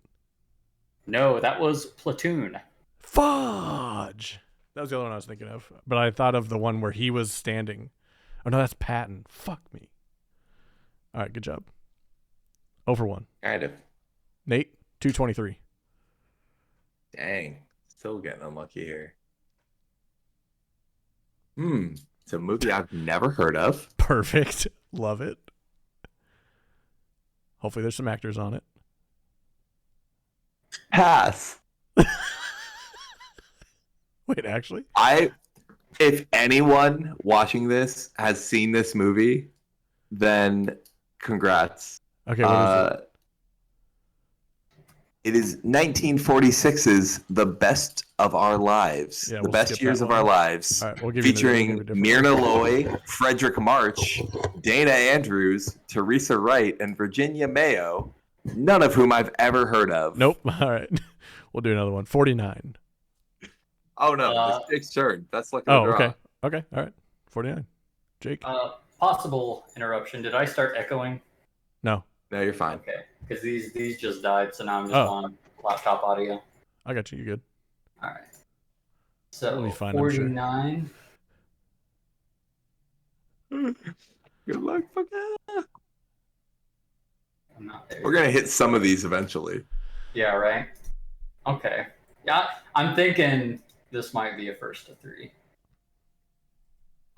No, that was Platoon. Fudge. That was the other one I was thinking of, but I thought of the one where he was standing. Oh no, that's Patton. Fuck me. All right, good job. 0 for 1. Kind of. Nate, 223. Dang. Still getting unlucky here. It's a movie I've never heard of. Perfect. Love it. Hopefully there's some actors on it. Pass. Wait, actually? If anyone watching this has seen this movie, then congrats. Okay, what is it? It is 1946's The Best of Our Lives. Yeah, The we'll Best skip Years that of one. Our Lives. All right, we'll give you featuring we'll give you a Myrna different Loy, Frederick March, Dana Andrews, Teresa Wright, and Virginia Mayo, none of whom I've ever heard of. Nope. All right. We'll do another one. 49. Oh, no. It's Jake's turn. That's like a Oh, draw. okay. Okay. All right. 49. Jake? Possible interruption. Did I start echoing? No. No, you're fine. Okay, because these just died, so now I'm just Oh. on laptop audio. I got you. You good? All right. So We'll be fine, I'm sure. 49. Good luck. I'm not there. We're going to hit some of these eventually. Yeah, right. Okay. Yeah, I'm thinking this might be a first to 3.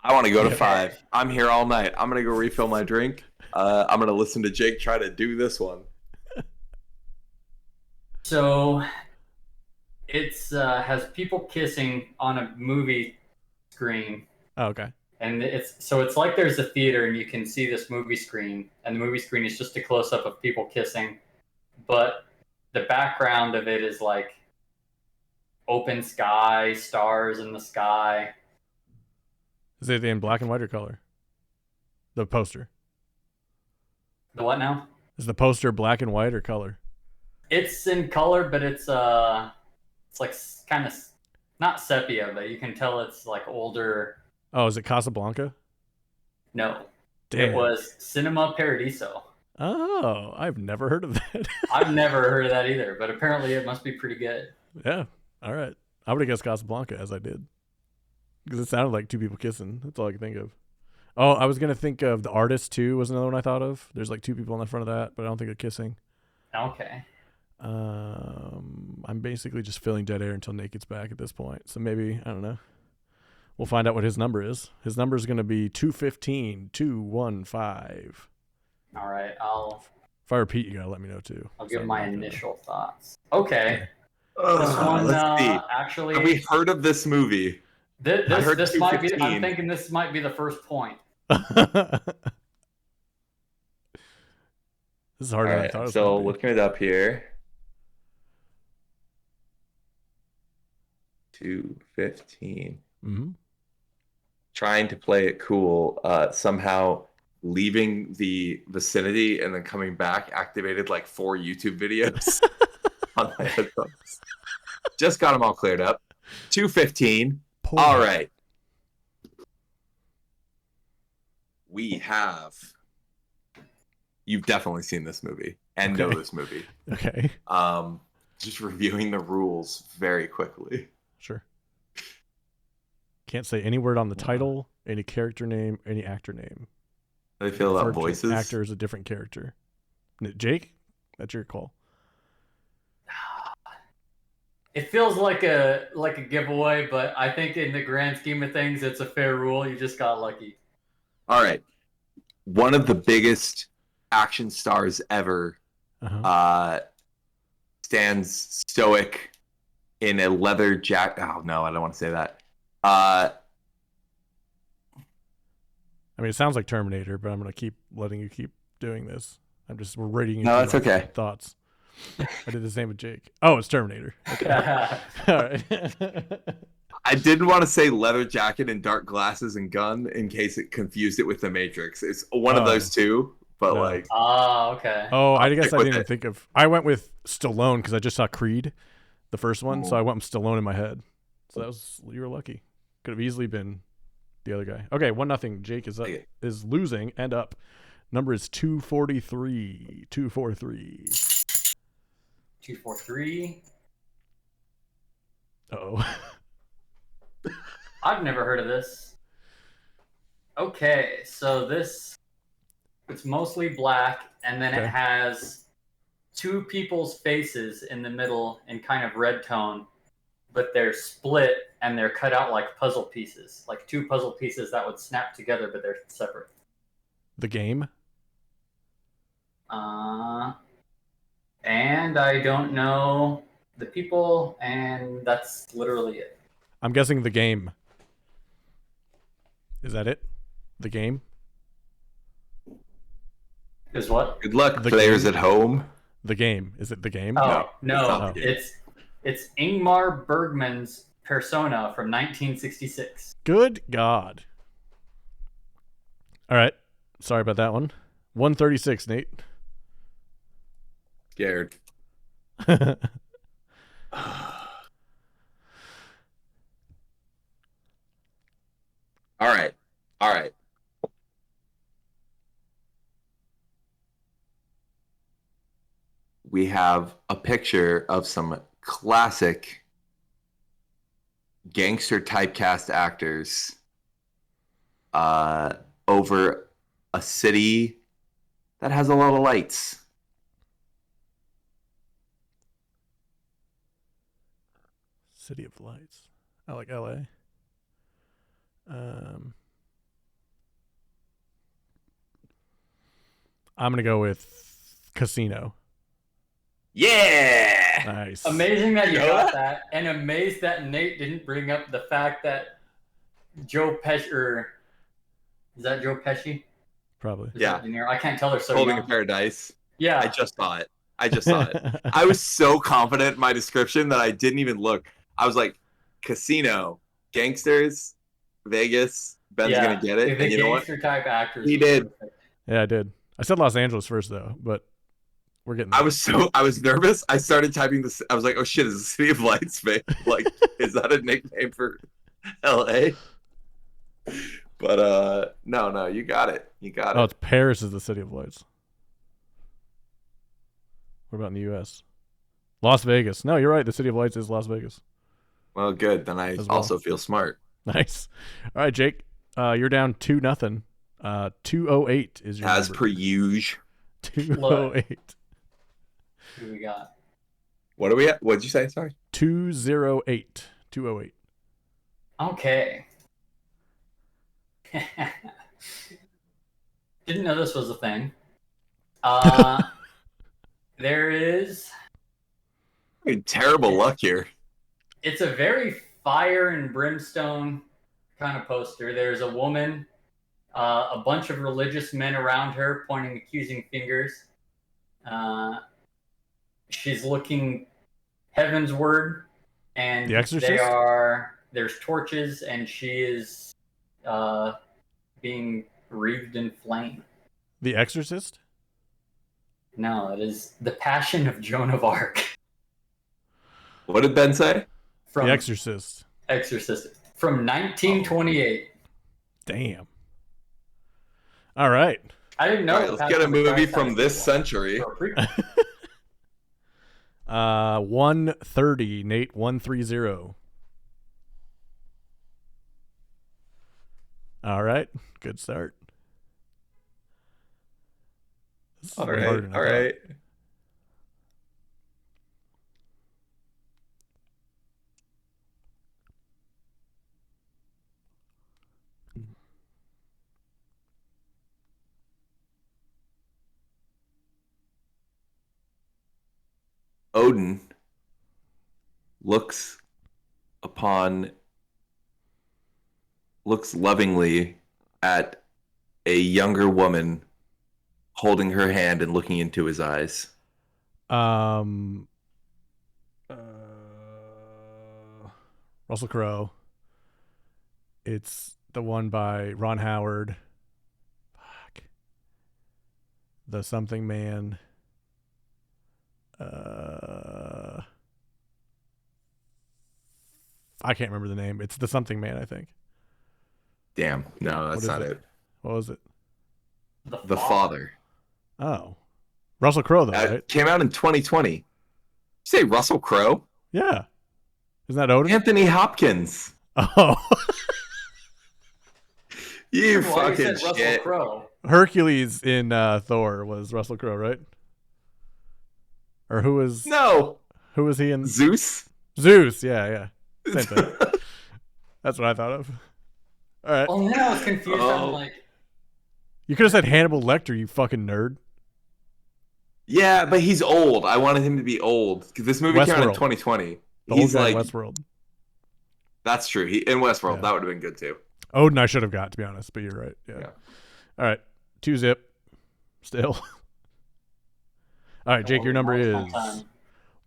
I want to go to Okay. 5. I'm here all night. I'm going to go refill my drink. I'm going to listen to Jake try to do this one. So it's has people kissing on a movie screen, Oh, okay. and it's like there's a theater and you can see this movie screen, and the movie screen is just a close up of people kissing, but the background of it is like open sky, stars in the sky. Is it in black and white or color? The poster. The what now? Is the poster black and white or color? It's in color, but it's like kind of not sepia, but you can tell it's like older. Oh, is it Casablanca? No, Damn. it was Cinema Paradiso. Oh, I've never heard of that. I've never heard of that either, but apparently it must be pretty good. Yeah. All right. I would have guessed Casablanca as I did. Because it sounded like two people kissing. That's all I could think of. Oh, I was going to think of The Artist, too, was another one I thought of. There's like two people in the front of that, but I don't think they're kissing. Okay. I'm basically just filling dead air until Nate gets back at this point. So maybe, I don't know. We'll find out what his number is. His number is going to be 215, 215. All right. If I repeat, you got to let me know, too. I'll give So my I'm not gonna- initial thoughts. Okay. This one Let's see. actually. Have we heard of this movie? I heard This might be. 215. I'm thinking this might be the first point. This is harder than I thought it was so gonna be. looking it up here. 2:15. Mm-hmm. Trying to play it cool. Somehow leaving the vicinity and then coming back activated like 4 YouTube videos on my headphones. Just got them all cleared up. 2:15. All right. We have. You've definitely seen this movie and know this movie. Okay. Just reviewing the rules very quickly. Sure. Can't say any word on the title, any character name, any actor name. How do they feel about Refer to voices? Actor is a different character. Jake, that's your call. It feels like a giveaway, but I think in the grand scheme of things, it's a fair rule. You just got lucky. All right. One of the biggest action stars ever stands stoic in a leather jacket. Oh, no, I don't want to say that. I mean, it sounds like Terminator, but I'm going to keep letting you keep doing this. I'm just rating you. No, that's okay. Thoughts. I did the same with Jake. Oh, it's Terminator. Okay. All right. I didn't want to say leather jacket and dark glasses and gun in case it confused it with the Matrix. It's one of those two, but No. like. Oh, okay. Oh, I guess stick I with didn't even it. think of. I went with Stallone because I just saw Creed, the first one, so I went with Stallone in my head. So that was, you were lucky. Could have easily been the other guy. Okay, 1-0. Jake is up, is losing and up. Number is 243. 243. 243. Uh-oh. I've never heard of this. Okay, so it's mostly black, and then Okay. it has 2 people's faces in the middle in kind of red tone, but they're split and they're cut out like puzzle pieces, like 2 puzzle pieces that would snap together, but they're separate. The Game. And I don't know the people, and that's literally it. I'm guessing The Game. Is that it? The Game? Is what? Good luck, The players Game. at home. The Game. Is it The Game? Oh, it's no. not The Game. It's Ingmar Bergman's Persona from 1966. Good God. All right. Sorry about that one. 136, Nate. Scared. All right. All right. We have a picture of some classic gangster typecast actors over a city that has a lot of lights. City of Lights. I like LA. I'm gonna go with Casino. Yeah. Nice. Amazing that you You know got that? that, and amazed that Nate didn't bring up the fact that Joe Pesci, or is that Joe Pesci? Probably. Is Yeah. that De Niro? I can't tell. They're so Holding young. a Paradise. Yeah. I just saw it. I was so confident in my description that I didn't even look. I was like, casino, gangsters, Vegas. Ben's yeah. gonna get it. The And you know what? gangster type actors. He was did. perfect. Yeah, I did. I said Los Angeles first though, but we're getting there. I was nervous. I started typing this. I was like, oh shit, is the City of Lights fake? Like, is that a nickname for LA? But no, you got it. You got Oh, it. it's Paris is the City of Lights. What about in the US? Las Vegas. No, you're right. The City of Lights is Las Vegas. Well, good. Then I As well. also feel smart. Nice. All right, Jake. You're down 2-0. 208 is your As number. per usual. 208. Who we got? What are we at? What'd you say? Sorry. 208. 208. Okay. Didn't know this was a thing. There is. Terrible luck here. It's a very fire and brimstone kind of poster. There's a woman, a bunch of religious men around her pointing accusing fingers. She's looking heavensward, and The Exorcist? there's torches, and she is being wreathed in flame. The Exorcist? No, it is The Passion of Joan of Arc What did Ben say? from The Exorcist. Exorcist from 1928. Damn. All right. I didn't know. All right, The let's Passion get a of the movie Christ had from a this sequel, century. or a prequel. 130. Nate, 130. All right. Good start. This is All way right, harder than I all thought. right. Odin looks lovingly at a younger woman holding her hand and looking into his eyes. Um, Russell Crowe. It's the one by Ron Howard. Fuck. The Something Man. I can't remember the name. It's The Something Man, I think. Damn, no, that's What is not it? it. What was it? The Father. Oh. Russell Crowe, though, right? Came out in 2020. You say Russell Crowe? Yeah. Isn't that Odin? Anthony Hopkins. Oh. You Well, fucking said Russell shit. Crowe. Hercules in Thor was Russell Crowe, right? Or who was No, who was he in Zeus. Zeus? Yeah. Same thing. That's what I thought of. All right. Oh, then I was confused. Oh. I'm like, You could have said Hannibal Lecter, you fucking nerd. Yeah, but he's old. I wanted him to be old because this movie came out in Westworld. 2020. The He's old guy like, in Westworld. that's true. He in Westworld, Yeah. that would have been good too. Odin I should have got, to be honest, but you're right. Yeah. Yeah. All right. 2-zip. Still. All right, Jake, your number is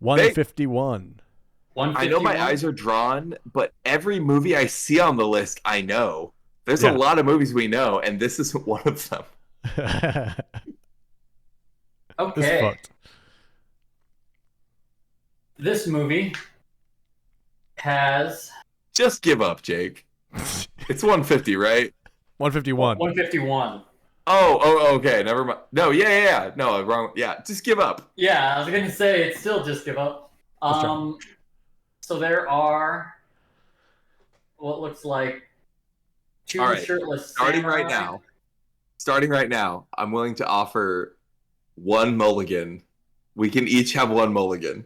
151. 151. I know my eyes are drawn, but every movie I see on the list, I know. There's Yeah. a lot of movies we know, and this isn't one of them. This Okay. fucked. This movie has Just give up, Jake. It's 150, right? 151. 151. Oh, okay. Never mind. No, yeah. No, wrong. Yeah, just give up. Yeah, I was gonna say it's still just give up. Let's try. So there are what looks like two All right, shirtless Starting samurai. right now, I'm willing to offer one mulligan. We can each have one mulligan.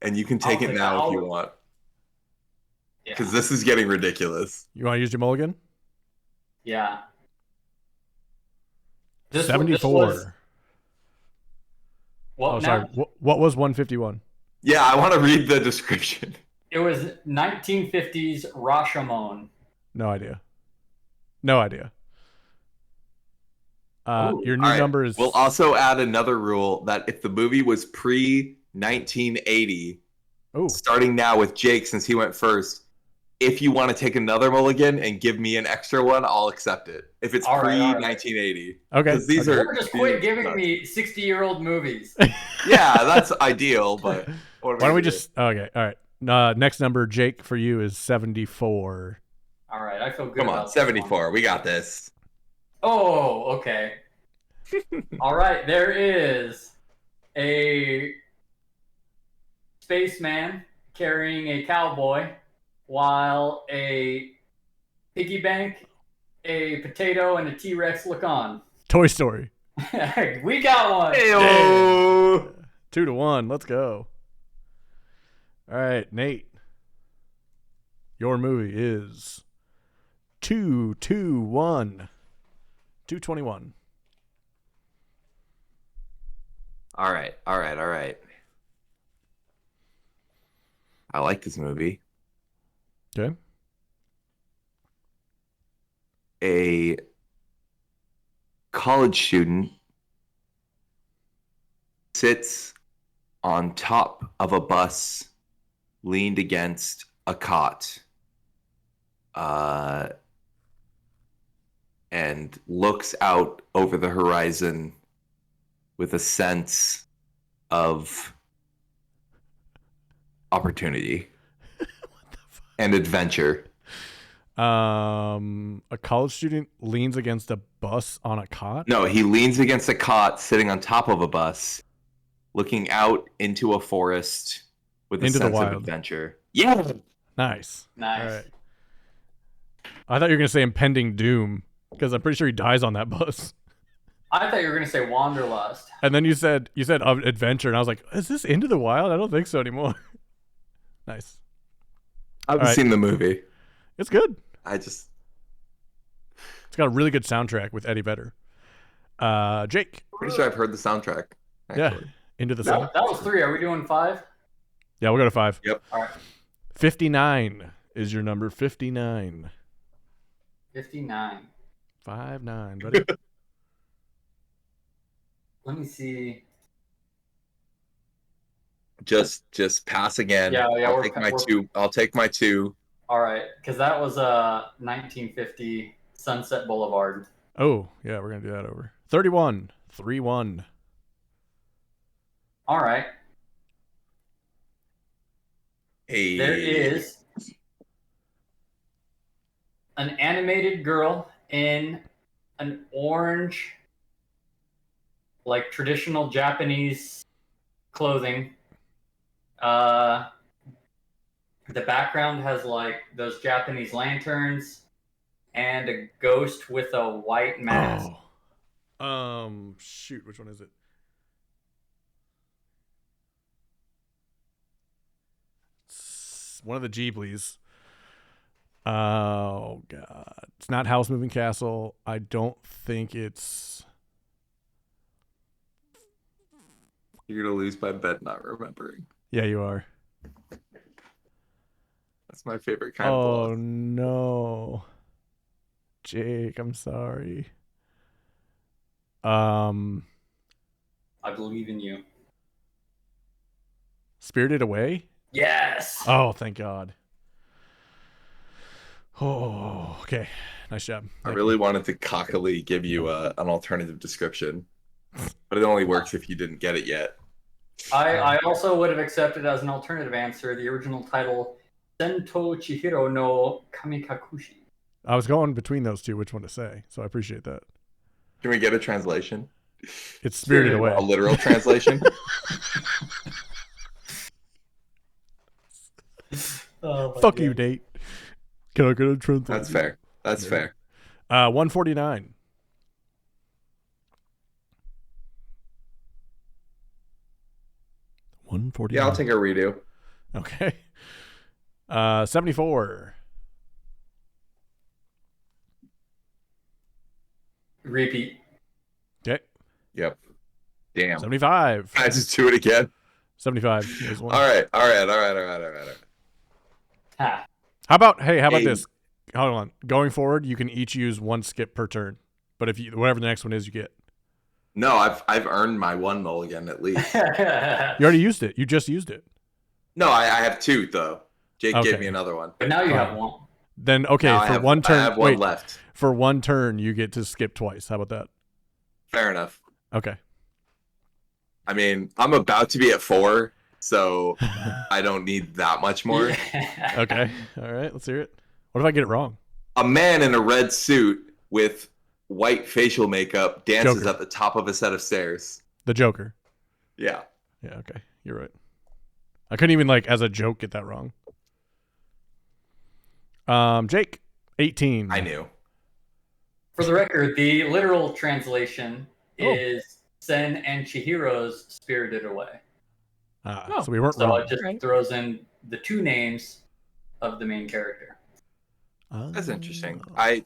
And you can take I'll it take now that. if you want. Yeah. Because this is getting ridiculous. You want to use your mulligan? Yeah. This 74. was, what Oh, now? sorry. What was 151? Yeah, I want to read the description. It was 1950s Rashomon. No idea. No idea. Ooh. Your new All right, number is... We'll also add another rule that if the movie was pre-1980, Oh, starting now with Jake, since he went first, if you want to take another mulligan and give me an extra one, I'll accept it. If it's All right, all right. pre-1980. okay. Because these okay. are... Or just quit these giving suck. me 60-year-old movies. Yeah, that's ideal, but... Why don't we just... Okay, all right. Next number, Jake, for you is 74. All right, I feel good Come on, about this one. 74. We got this. Oh, okay. All right, there is a spaceman carrying a cowboy while a piggy bank, a potato, and a T-Rex look on. Toy Story. We got one. Heyo! 2-1. Let's go. All right, Nate. Your movie is 221. 221. All right. I like this movie. Okay. A college student sits on top of a bus leaned against a cot, and looks out over the horizon with a sense of opportunity and adventure. A college student leans against a bus on a cot. No, he leans against a cot sitting on top of a bus, looking out into a forest with a Into the sense of wild. adventure. Yeah. Nice. Nice. All right. I thought you were gonna say impending doom because I'm pretty sure he dies on that bus. I thought you were gonna say Wanderlust. And then you said adventure, and I was like, is this Into the Wild? I don't think so anymore. Nice. I haven't All right. seen the movie. It's good. It's got a really good soundtrack with Eddie Vedder. Jake. pretty sure I've heard the soundtrack. Yeah. Actually. Into the Sun. That was 3. Are we doing 5? Yeah, we'll go to 5. Yep. All right. 59 is your number. 59. 59. 59, buddy. Let me see. Just pass again. Yeah, I'll take my two. I'll take my 2. All right, because that was 1950 Sunset Boulevard. Oh, yeah, we're going to do that over. 31. 3-1. All right. Hey. There is an animated girl in an orange, like traditional Japanese clothing. The background has like those Japanese lanterns and a ghost with a white mask. Oh. Shoot, which one is it? It's one of the Ghibli's. Oh, God. It's not House Moving Castle. I don't think it's... You're gonna lose my bet not remembering. Yeah, you are. That's my favorite kind of Oh, bluff. no. Jake, I'm sorry. I believe in you. Spirited Away? Yes. Oh, thank God. Oh, okay. Nice job. I really wanted to cockily give you an alternative description, but it only works if you didn't get it yet. I also would have accepted as an alternative answer the original title, Sento Chihiro no Kamikakushi. I was going between those two, which one to say, so I appreciate that. Can we get a translation? It's Spirited Away. A literal translation? Fuck you, Nate. Can I get a translation? That's fair. That's fair. 149. Yeah, I'll take a redo. Okay. 74. Repeat. Okay. Yep. Damn. 75. Can I just do it again? 75 is one. All right. Ha. How about Hey. this? Hold on. Going forward, you can each use one skip per turn. But if you whatever the next one is, you get. No, I've earned my 1 mulligan at least. You already used it. You just used it. No, I have 2 though. Jake Okay. gave me another one. But now you have one. Then okay, Now for one turn. I have 1 wait, left. for one turn, you get to skip twice. How about that? Fair enough. Okay. I mean, I'm about to be at 4, so I don't need that much more. Okay. All right. Let's hear it. What if I get it wrong? A man in a red suit with white facial makeup dances Joker. at the top of a set of stairs. The Joker. Yeah. Yeah. Okay. You're right. I couldn't even as a joke get that wrong. Jake, 18. I knew. For the record, the literal translation is Sen and Chihiro's Spirited Away. So we weren't So wrong. it just throws in the 2 names of the main character. That's interesting. I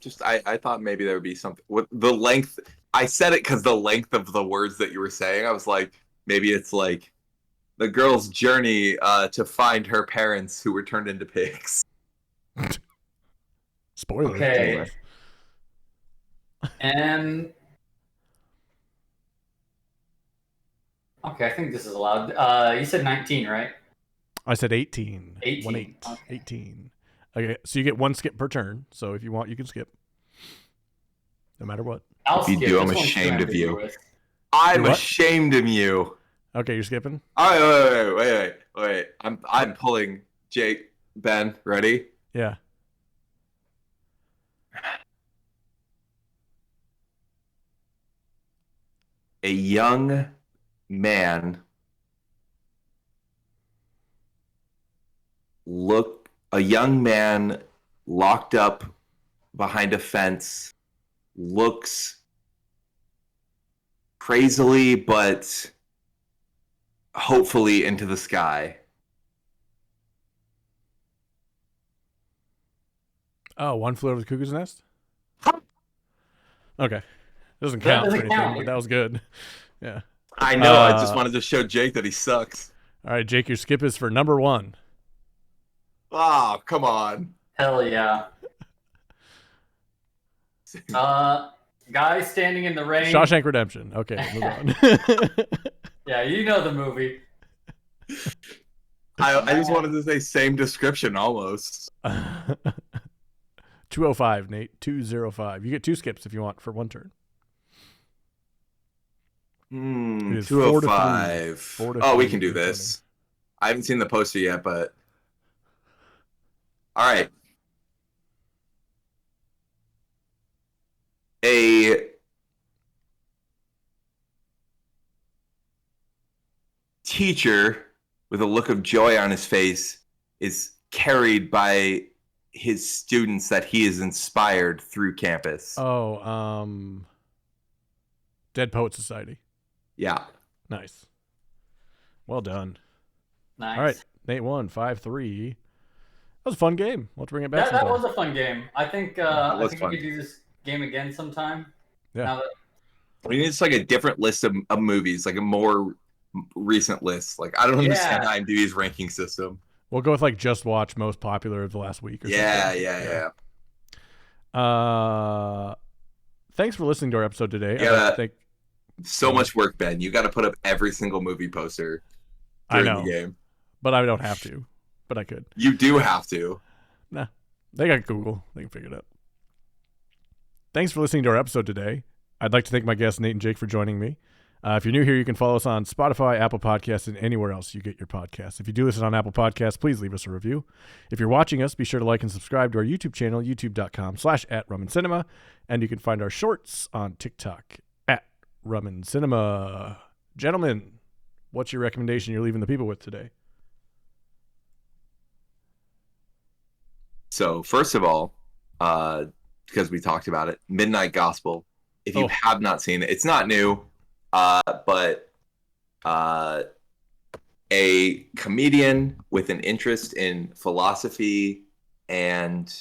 thought maybe there would be something with the length. I said it because the length of the words that you were saying. I was like, maybe it's like the girl's journey to find her parents who were turned into pigs. Spoiler. Okay. And okay, I think this is allowed. You said 19, right? I said 18. 18. 1-8. Okay. 18. Okay, so you get one skip per turn. So if you want, you can skip. No matter what. I'll If you skip. do, I'm This one's ashamed too of you. ambiguous. I'm what? ashamed of you. Okay, you're skipping? All right, wait. I'm pulling Jake, Ben, ready? Yeah. A young man locked up behind a fence looks crazily but hopefully into the sky. Oh, One Flew Over the Cuckoo's Nest? Huh? Okay. Doesn't That count doesn't for anything, count. but that was good. Yeah. I know, I just wanted to show Jake that he sucks. All right, Jake, your skip is for number 1. Oh, come on. Hell yeah. Guy standing in the rain. Shawshank Redemption. Okay, move on. Yeah, you know the movie. I just wanted to say same description almost. 205, Nate. 205. You get 2 skips if you want for 1 turn. It is 205. 4 to Oh, we 3 can do for Tony. this. I haven't seen the poster yet, but all right. A teacher with a look of joy on his face is carried by his students that he has inspired through campus. Oh, Dead Poet Society. Yeah. Nice. Well done. Nice. All right, Nate won 5-3. That was a fun game. Let's bring it back. That sometime. was a fun game. I think was we fun. could do this game again sometime. Yeah. Now that, I mean, it's like a different list of movies, like a more recent list. Like, I don't understand IMDb's ranking system. We'll go with like just watch most popular of the last week. Or something. Yeah. Thanks for listening to our episode today. Yeah. I think So much work, Ben. You got to put up every single movie poster I during know, the game. but I don't have to. But I could. You do have to. Nah, they got Google. They can figure it out. Thanks for listening to our episode today. I'd like to thank my guests, Nate and Jake, for joining me. If you're new here, you can follow us on Spotify, Apple Podcasts, and anywhere else you get your podcasts. If you do listen on Apple Podcasts, please leave us a review. If you're watching us, be sure to like and subscribe to our YouTube channel, youtube.com/@RumandCinema. And you can find our shorts on TikTok @RumandCinema. Gentlemen, what's your recommendation you're leaving the people with today? So, first of all, because we talked about it, Midnight Gospel. If you have not seen it, it's not new, but a comedian with an interest in philosophy and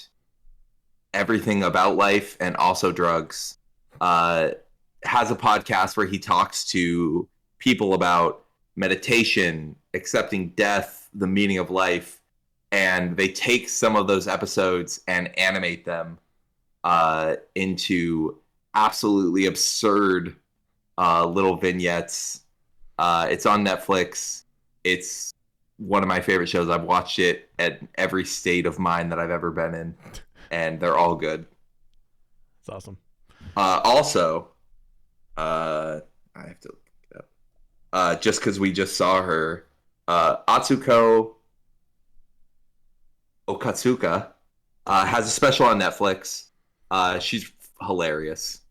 everything about life and also drugs has a podcast where he talks to people about meditation, accepting death, the meaning of life, and they take some of those episodes and animate them into absolutely absurd little vignettes. It's on Netflix. It's one of my favorite shows. I've watched it at every state of mind that I've ever been in, and they're all good. That's awesome. Also, I have to look it up. Just because we just saw her, Atsuko Okatsuka has a special on Netflix. She's hilarious.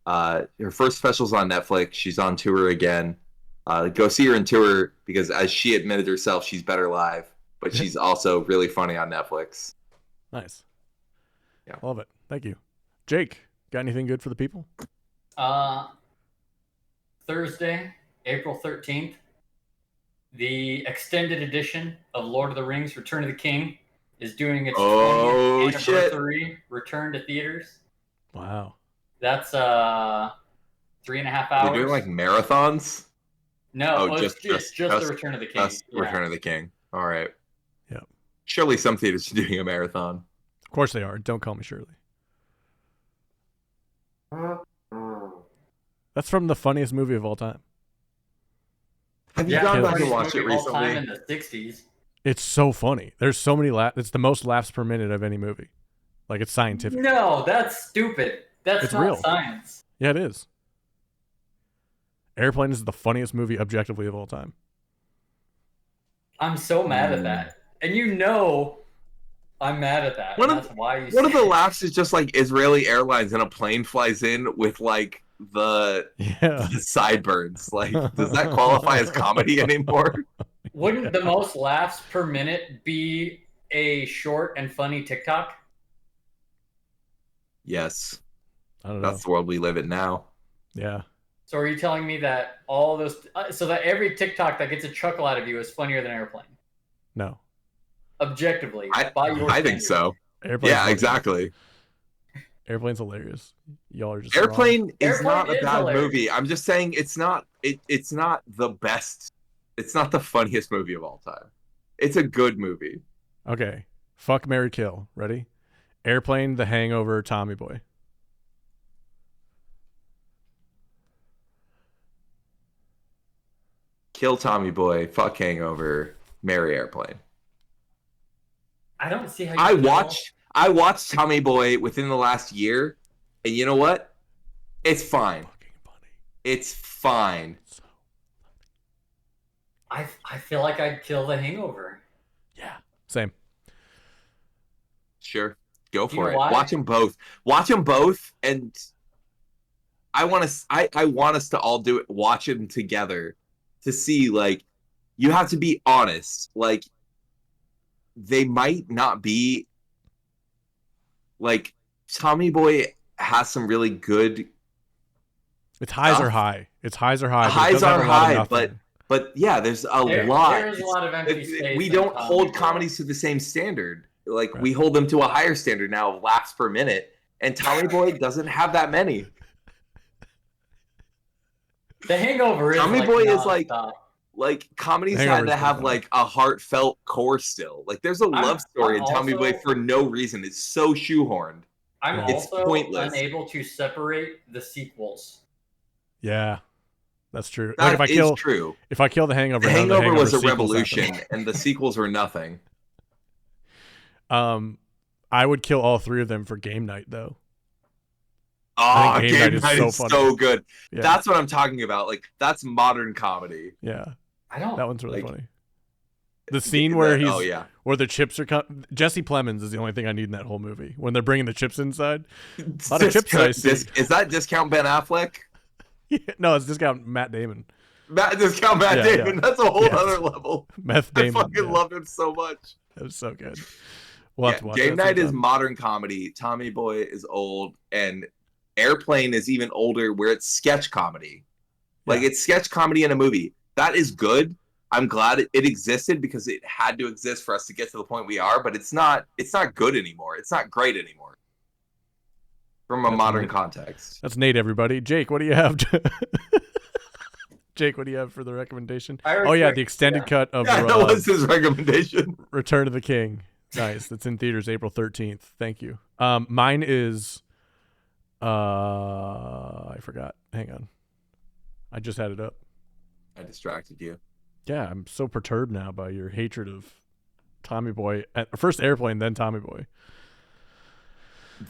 Her first special's on Netflix. She's on tour again. Go see her in tour because, as she admitted herself, she's better live. But she's also really funny on Netflix. Nice. Yeah. Love it. Thank you. Jake, got anything good for the people? Thursday, April 13th, the extended edition of Lord of the Rings: Return of the King is doing its 20th anniversary return to theaters. Wow. That's 3.5 hours. They're doing like marathons? No, it's just the Return of the King. Return of the King. All right. Yeah. Surely some theaters are doing a marathon. Of course they are. Don't call me Shirley. That's from the funniest movie of all time. Have you gone back and funniest watched it movie of all time recently? in the 60s. It's so funny. There's so many laughs. It's the most laughs per minute of any movie. Like, it's scientific. No, that's stupid. That's It's not real. science. Yeah, it is. Airplane is the funniest movie objectively of all time. I'm so mad at that. And you know I'm mad at that. One And of that's why you One of the say it. laughs is just like Israeli Airlines and a plane flies in with like the Yeah. sideburns. Like, does that qualify as comedy anymore? Wouldn't the most laughs per minute be a short and funny TikTok? Yes, I don't know. that's the world we live in now. Yeah. So are you telling me that all those, so that every TikTok that gets a chuckle out of you is funnier than Airplane? No. Objectively, I by your think standards. so. Airplane's Yeah, funny. exactly. Airplane's hilarious. Y'all are just Airplane is Airplane not a is bad hilarious. movie. I'm just saying it's not the best. It's not the funniest movie of all time. It's a good movie. wrong. Okay. Fuck, marry, kill. Ready? Airplane, The Hangover, Tommy Boy. Kill Tommy Boy, fuck Hangover, marry Airplane. I don't see how you I watched Tommy Boy within the last year, and you know what? It's fine. Fucking funny. It's fine. So, I feel like I'd kill The Hangover. yeah. Same. Sure. Go Do you for know it. why? Watch them both. Watch them both, and I want us to all do it. Watch them together to see, like, you have to be honest. Like, they might not be, like, Tommy Boy has some really good It's highs or Stuff. high. It's highs or high. highs are high, but yeah, there's a There lot. is a lot of empty space. We in don't Tommy hold Boy. comedies to the same standard. Like, Right. we hold them to a higher standard now of laughs per minute, and Tommy Boy doesn't have that many. The Hangover is Tommy like Boy is like nonstop. comedies Hangover's had to pretty have funny. like a heartfelt core still. Like, there's a love story I'm in Tommy Boy also- for no reason. It's so shoehorned. I'm It's also pointless. unable to separate the sequels. Yeah. That's true. That Like, is true. if I kill The Hangover, The none of Hangover was a sequels happen. revolution, and the sequels were nothing. I would kill all three of them for Game Night, though. Oh, Game Game Night Night is is so so, funny. good. Yeah. That's what I'm talking about. Like, that's modern comedy. Yeah. I don't. That one's really Like, funny. The scene where Oh yeah. where the chips are Jesse Plemons is the only thing I need in that whole movie. When they're bringing the chips inside. A lot of chips I see. Is that Discount Ben Affleck? No, it's discount Matt Damon. Discount Matt Yeah, Damon. yeah. That's a whole Yes. other level. Meth I Damon. fucking yeah. love him so much. It was so good. We'll have to watch Game that Night is sometime. modern comedy. Tommy Boy is old, and Airplane is even older, where it's sketch comedy. Like, Yeah. it's sketch comedy in a movie. That is good. I'm glad it existed because it had to exist for us to get to the point we are. But it's not good anymore. It's not great anymore from a That's modern right. context. That's Nate, everybody. Jake, what do you have? Jake, what do you have for the recommendation? I already Oh yeah, checked, the extended yeah. cut of Yeah, that was his recommendation. Return of the King. Nice. That's in theaters April 13th. Thank you. Mine is I forgot. Hang on. I just had it up. I distracted you. Yeah, I'm so perturbed now by your hatred of Tommy Boy. First Airplane, then Tommy Boy.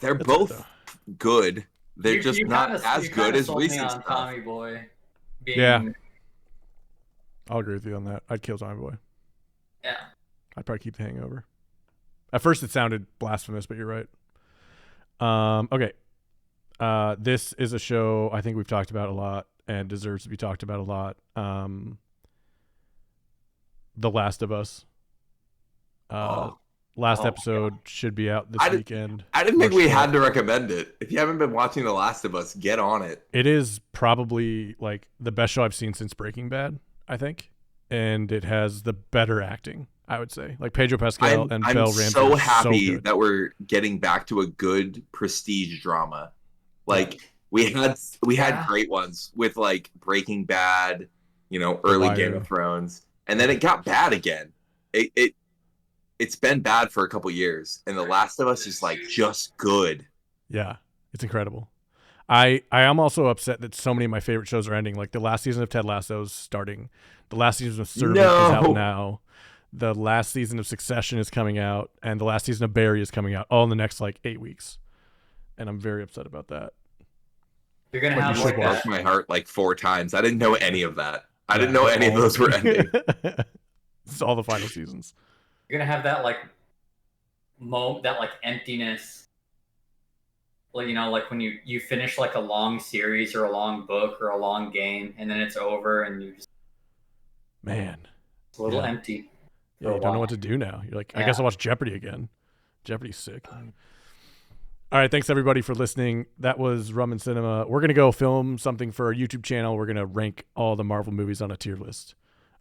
They're That's both good, good. They're You- just you not kinda- as you good kinda as sold me recent on stuff. Tommy Boy. Being, Yeah. I'll agree with you on that. I'd kill Tommy Boy. Yeah. I'd probably keep The Hangover. At first it sounded blasphemous, but you're right. Okay. This is a show I think we've talked about a lot and deserves to be talked about a lot. The Last of Us. Last Oh, episode should be out this I did- weekend. I didn't think March we 12th. had to recommend it. If you haven't been watching The Last of Us, get on it. It is probably like the best show I've seen since Breaking Bad, I think. And it has the better acting, I would say. Like Pedro Pascal and I'm Belle Ramsey. so are happy good. that we're getting back to a good prestige drama. Like, we had Yeah. great ones with like Breaking Bad, early Wire. Game of Thrones, and then it got bad again. It's been bad for a couple years, and The Last of Us is like just good. Yeah, it's incredible. I am also upset that so many of my favorite shows are ending. Like the last season of Ted Lasso is starting. The last season of Servant is out No. now. the last season of Succession is coming out, and the last season of Barry is coming out, all in the next like 8 weeks, and I'm very upset about that. You're gonna But have you like should Broke that. my heart like 4 times. I didn't know any of that. I didn't know any of those were ending. It's all the final seasons. You're gonna have that like that like emptiness. Well, like when you finish like a long series or a long book or a long game, and then it's over, and you just Man, it's a little Yeah. empty. yeah, you don't know what to do now. You're like, I guess I'll watch Jeopardy again. Jeopardy's sick. All right, thanks everybody for listening. That was Rum and Cinema. We're gonna go film something for our YouTube channel. We're gonna rank all the Marvel movies on a tier list.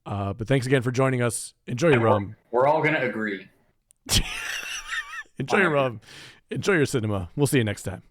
But thanks again for joining us. Enjoy your rum. We're all gonna agree. Enjoy your rum. Enjoy your cinema. We'll see you next time.